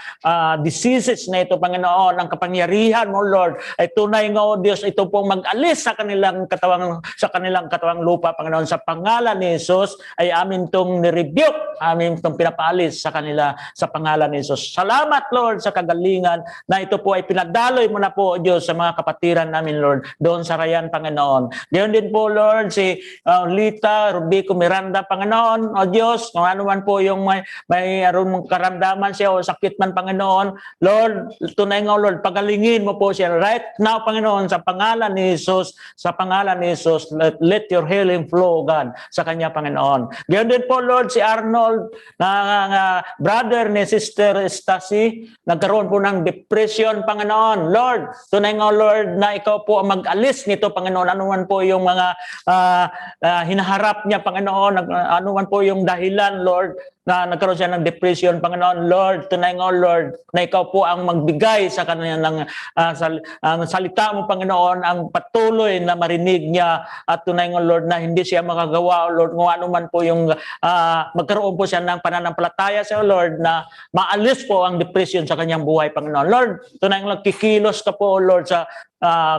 diseases na ito, Panginoon, ang kapangyarihan mo, Lord, ay tunay nga, O Diyos, ito pong mag-alis sa kanilang katawang lupa, Panginoon. Sa pangalan ni Jesus ay amin itong nirebuke, amin itong pinapaalis sa kanila sa pangalan ni Jesus. Salamat, Lord, sa kagalingan na ito po ay pinadaloy mo na po, O Diyos, sa mga kapatiran namin, Lord, doon sa Rayan, Panginoon. Gayon din po, Lord, si Lita Rubico Miranda, Panginoon, O Diyos, kung ano man po yung may karamdaman siya o sakit man, Panginoon, Lord, tunay nga, Lord, pagalingin mo po siya right now, Panginoon, sa pangalan ni Jesus, let your healing flow, God, sa kanya, Panginoon. Gayon din po, Lord, si Arnold, na brother ni Sister Stacy, nagkaroon po ng depression, Panginoon. Lord, tunay nga, Lord, na ikaw po ang mag-alis nito, Panginoon. Ano man po yung mga hinaharap niya, Panginoon, ano man po yung dahilan, Lord, na nagkaroon siya ng depression, Panginoon. Lord, tunay nga, Lord, na ikaw po ang magbigay sa kanya ng ang salita mo, Panginoon, ang patuloy na marinig niya, at tunay nga, Lord, na hindi siya makagawa, Lord, kung ano man po yung magkaroon po siya ng pananampalataya sa Lord, na maalis po ang depression sa kanyang buhay, Panginoon. Lord, tunay nga, kikilos ka po, Lord, sa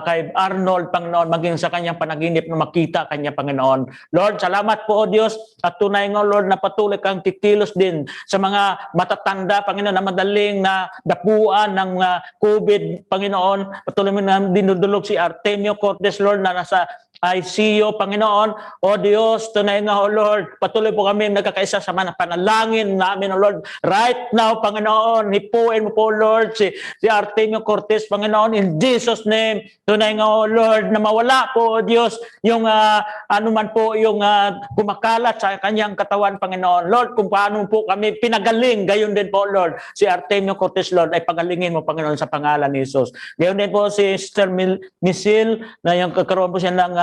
kay Arnold, Panginoon, maging sa kanyang panaginip na makita kanya, Panginoon. Lord, salamat po, O Diyos, at tunay nga, Lord, na patuloy kang kikilos din sa mga matatanda, Panginoon, na madaling na dapuan ng COVID, Panginoon. Patuloy mo na dinudulog si Artemio Cortes, Lord, na nasa ICU, Panginoon. O Diyos, tunay nga, O Lord, patuloy po kami nagkakaisa sa mga panalangin namin, O Lord. Right now, Panginoon, hipuin mo po, Lord, si Artemio Cortez, Panginoon, in Jesus' name. Tunay nga, O Lord, na mawala po, O Diyos, yung anuman po yung kumakalat sa kanyang katawan, Panginoon. Lord, kung paano po kami pinagaling, gayon din po, Lord, si Artemio Cortez, Lord, ay pagalingin mo, Panginoon, sa pangalan ni Jesus. Gayon din po si Sister Misil, na yung kakaroon po siya ng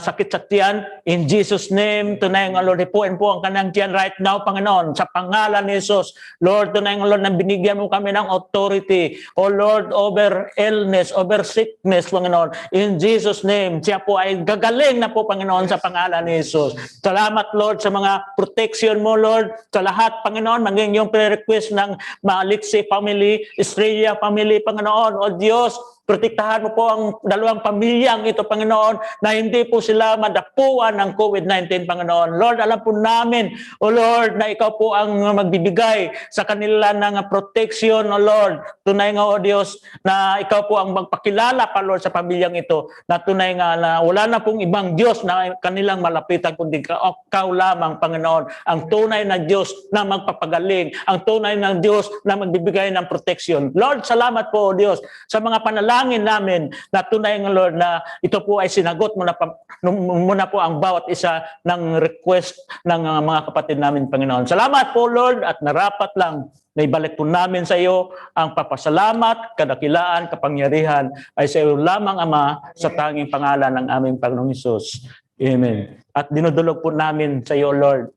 sakit sa tiyan. In Jesus' name, tunay nga, Lord, hipuin po ang kanyang tiyan right now, Panginoon, sa pangalan ni Jesus. Lord, tunay nga, Lord, na binigyan mo kami ng authority, O Lord, over illness, over sickness, Panginoon. In Jesus' name, siya po ay gagaling na po, Panginoon, sa pangalan ni Jesus. Salamat, Lord, sa mga protection mo, Lord, sa lahat, Panginoon, maging yung pre-request ng Alexi family, Estrella family, Panginoon. O Diyos, protektahan mo po ang dalawang pamilyang ito, Panginoon, na hindi po sila madapuan ng COVID-19, Panginoon. Lord, alam po namin, O Lord, na ikaw po ang magbibigay sa kanila ng protection, O Lord. Tunay nga, O Diyos, na ikaw po ang magpakilala pa, Lord, sa pamilyang ito, na tunay nga na wala na pong ibang Diyos na kanilang malapitan, kundi ikaw lamang, Panginoon, ang tunay na Diyos na magpapagaling, ang tunay na Diyos na magbibigay ng protection. Lord, salamat po, O Diyos, sa mga panalangin namin na tunay nga, Lord, na ito po ay sinagot mo na po ang bawat isa ng request ng mga kapatid namin, Panginoon. Salamat po, Lord, at narapat lang na ibalik po namin sa iyo ang papasalamat, kadakilaan, kapangyarihan ay sa iyo lamang, Ama, sa tanging pangalan ng aming Panginoong Hesus. Amen. At dinudulog po namin sa iyo, Lord.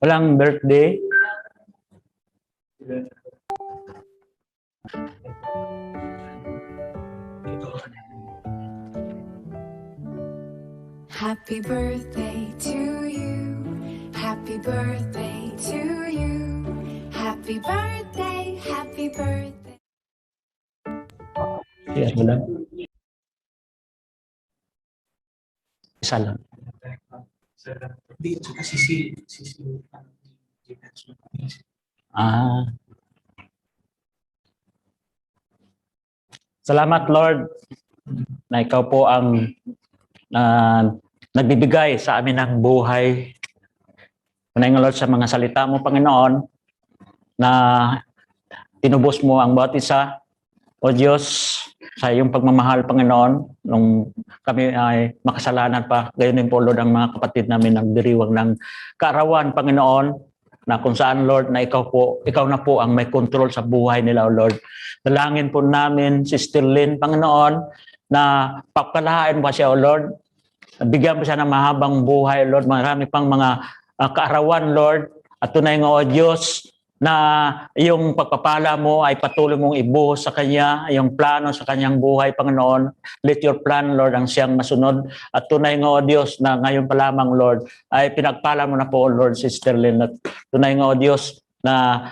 Walang birthday? Happy birthday to you. Happy birthday to you. Happy birthday, happy birthday. Yes, wala. Isa lang. Salamat, Lord, na ikaw po ang nagbibigay sa amin ng buhay. Tunay nga, Lord, sa mga salita mo, Panginoon, na tinubos mo ang bawat isa. O Diyos, sa iyong pagmamahal, Panginoon, nung kami ay makasalanan pa, gayon din po, Lord, ang mga kapatid namin nagdiriwang ng kaarawan, Panginoon, na kung saan, Lord, na ikaw na po ang may control sa buhay nila, O Lord. Dalangin po namin, Sister Lynn, Panginoon, na pagpalain mo siya, O Lord. Bigyan mo siya ng mahabang buhay, Lord. Marami pang mga kaarawan, Lord. At tunay nga, O Diyos, na yung pagpapala mo ay patuloy mong ibuhos sa Kanya, yung plano sa Kanyang buhay, Panginoon. Let your plan, Lord, ang siyang masunod. At tunay nga, O Diyos, na ngayon pa lamang, Lord, ay pinagpala mo na po, Lord, Sister Lynn. At tunay nga, O Diyos, na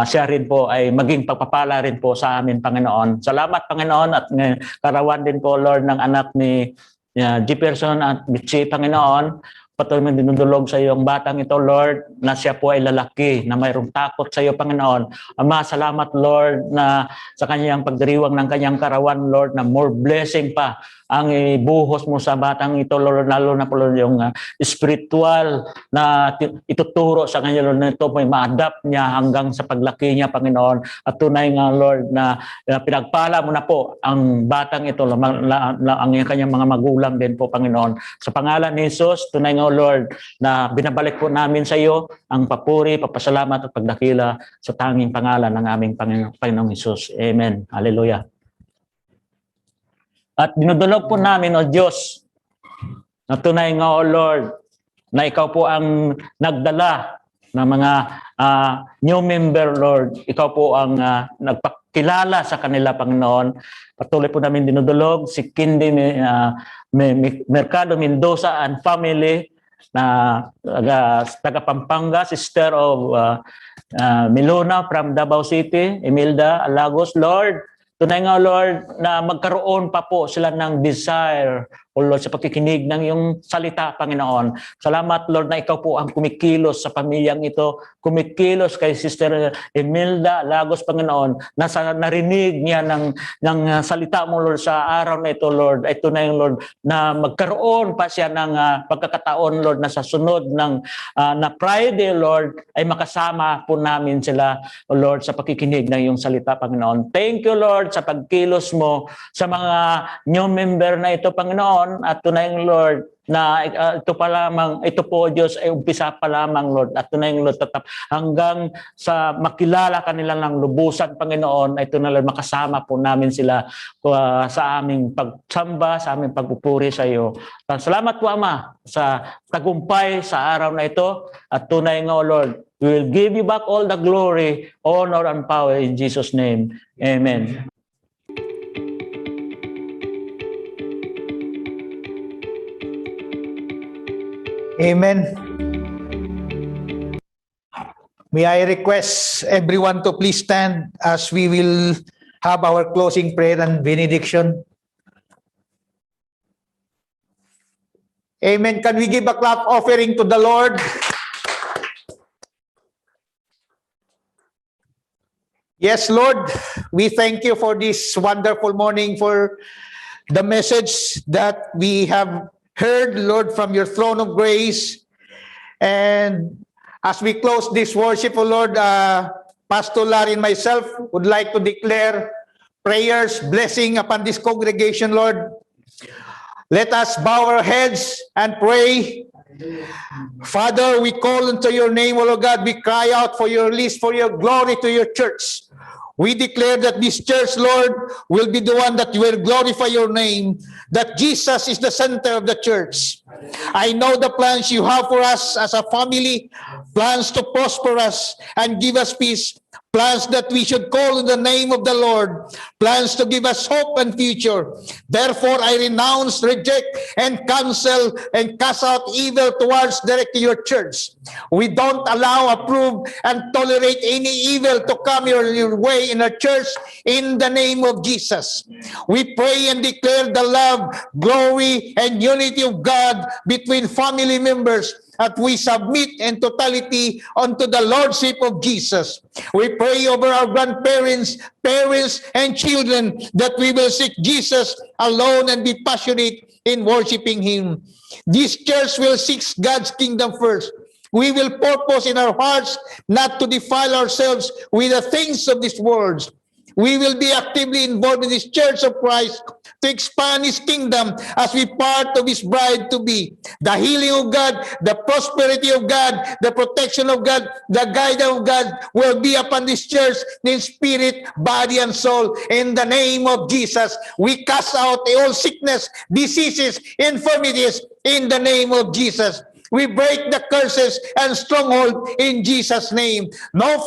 siya rin po ay maging pagpapala rin po sa amin, Panginoon. Salamat, Panginoon, at karawan din po, Lord, ng anak ni Jefferson at Bitsi, Panginoon. Patuloy mo dinudulog sa iyo ang batang ito, Lord, na siya po ay lalaki, na mayroong takot sa iyo, Panginoon. Ama, salamat, Lord, na sa kanyang pagdiriwang ng kanyang karawan, Lord, na more blessing pa ang ibuhos mo sa batang ito, Lord, lalo na po, Lord, yung spiritual na ituturo sa kanya, Lord, na ito may ma-adapt niya hanggang sa paglaki niya, Panginoon. At tunay nga, Lord, na pinagpala mo na po ang batang ito, ang kanyang mga magulang din po, Panginoon. Sa pangalan ni Jesus, tunay nga, Lord, na binabalik po namin sa iyo ang papuri, papasalamat at pagdakila sa tanging pangalan ng aming Panginoong Hesus. Amen. Hallelujah. At dinudulog po namin, O Diyos, na tunay nga, O Lord, na ikaw po ang nagdala ng mga new member, Lord. Ikaw po ang nagpakilala sa kanila, Panginoon. Patuloy po namin dinudulog si Kindi Mercado Mendoza and family, na taga Pampanga, sister of Milona from Davao City, Imelda Alagos, Lord. Tunay nga, Lord, na magkaroon pa po sila ng desire O Lord, sa pakikinig ng iyong salita, Panginoon. Salamat, Lord, na ikaw po ang kumikilos sa pamilyang ito, kumikilos kay Sister Imelda Lagos, Panginoon, na narinig niya ng salita mo, Lord, sa araw na ito, Lord. Ito na yung, Lord, na magkaroon pa siya ng pagkakataon, Lord, na sa sunod ng na Friday, Lord, ay makasama po namin sila, O Lord, sa pakikinig ng iyong salita, Panginoon. Thank you, Lord, sa pagkilos mo sa mga new member na ito, Panginoon, at tunay, Lord, na ito po, Diyos, ay umpisa pa lamang, Lord, at tunay, Lord, hanggang sa makilala kanila ng lubusan, Panginoon, ay tunay, Lord, makasama po namin sila sa aming pagsamba, sa aming pagpupuri sa iyo. Salamat po, Ama, sa tagumpay sa araw na ito, at tunay nga, Lord, we will give you back all the glory, honor, and power in Jesus' name. Amen. Amen. May I request everyone to please stand as we will have our closing prayer and benediction. Amen. Can we give a clap offering to the Lord? Yes, Lord, we thank you for this wonderful morning, for the message that we have heard, Lord, from your throne of grace. And as we close this worship, Lord, Pastor Larry and myself would like to declare prayers, blessing upon this congregation, Lord. Let us bow our heads and pray. Father, we call unto your name, O Lord God. We cry out for your release, for your glory to your church. We declare that this church, Lord, will be the one that will glorify your name, that Jesus is the center of the church. I know the plans you have for us as a family, plans to prosper us and give us peace, plans that we should call in the name of the Lord, plans to give us hope and future. Therefore, I renounce, reject, and cancel and cast out evil towards directly your church. We don't allow, approve, and tolerate any evil to come your way in our church in the name of Jesus. We pray and declare the love, glory, and unity of God between family members, that we submit in totality unto the Lordship of Jesus. We pray over our grandparents, parents, and children that we will seek Jesus alone and be passionate in worshiping Him. This church will seek God's kingdom first. We will purpose in our hearts not to defile ourselves with the things of this world. We will be actively involved in this church of Christ to expand His kingdom as we part of His bride to be. The healing of God, the prosperity of God, the protection of God, the guidance of God will be upon this church in spirit, body, and soul. In the name of Jesus, we cast out all sickness, diseases, infirmities in the name of Jesus. We break the curses and stronghold in Jesus' name. No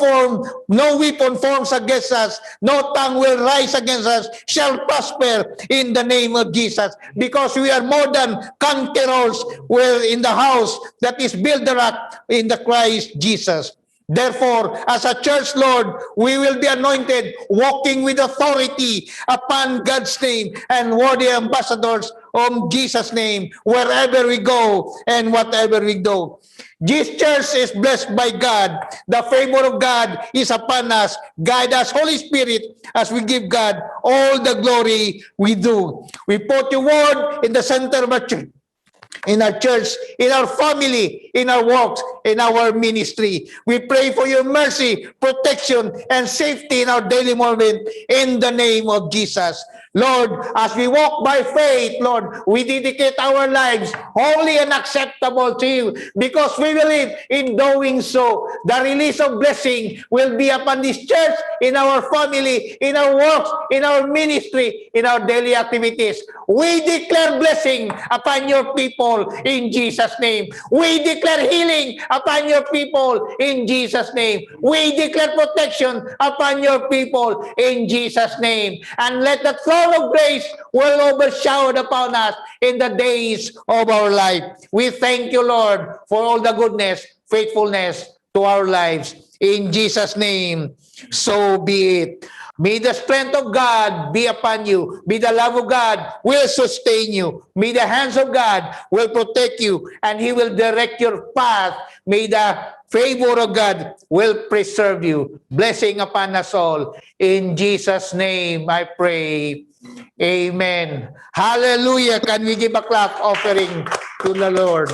weapon forms against us, no tongue will rise against us, shall prosper in the name of Jesus. Because we are more than conquerors, we're in the house that is built up in the Christ Jesus. Therefore, as a church, Lord, we will be anointed, walking with authority upon God's name, and worthy ambassadors of Jesus' name, wherever we go and whatever we do. This church is blessed by God. The favor of God is upon us. Guide us, Holy Spirit, as we give God all the glory we do. We put your word in the center of our church, in our church, in our family, in our works, in our ministry. We pray for your mercy, protection, and safety in our daily moment in the name of Jesus. Lord, as we walk by faith, Lord, we dedicate our lives holy and acceptable to you, because we believe in doing so, the release of blessing will be upon this church, in our family, in our works, in our ministry, in our daily activities. We declare blessing upon your people in Jesus' name. We declare healing upon your people in Jesus' name. We declare protection upon your people in Jesus' name. And let the throne of grace will overshadow upon us in the days of our life. We thank you, Lord, for all the goodness, faithfulness to our lives. In Jesus' name, so be it. May the strength of God be upon you. May the love of God will sustain you. May the hands of God will protect you, and He will direct your path. May the favor of God will preserve you. Blessing upon us all. In Jesus' name I pray. Amen. Hallelujah. Can we give a clap offering to the Lord?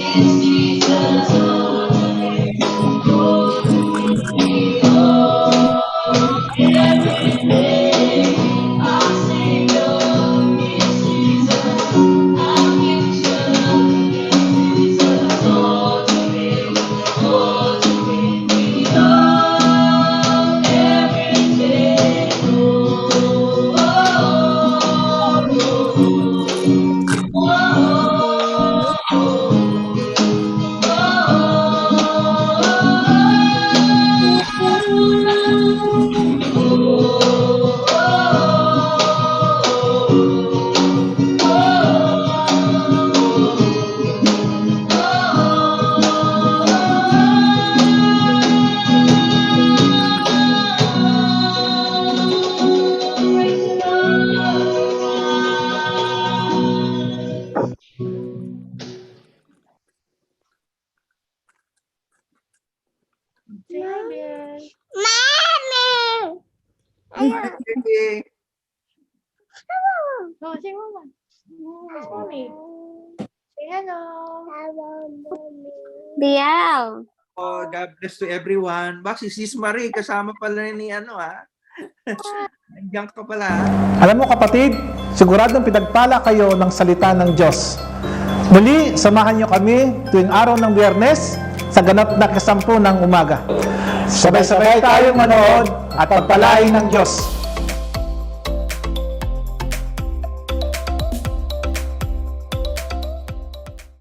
Is Sige. Oh, say mama. Yes, mommy. Say hello. Diyaw. Oh, God bless to everyone. Bak, si Sis Marie, kasama pala ni Nandiyan ka pala. Alam mo kapatid, siguradong pinagpala kayo ng salita ng Diyos. Muli, samahan niyo kami tuwing araw ng Biyernes sa ganap na 10 ng umaga. Sabay-sabay tayong manood at pagpalain ng Diyos.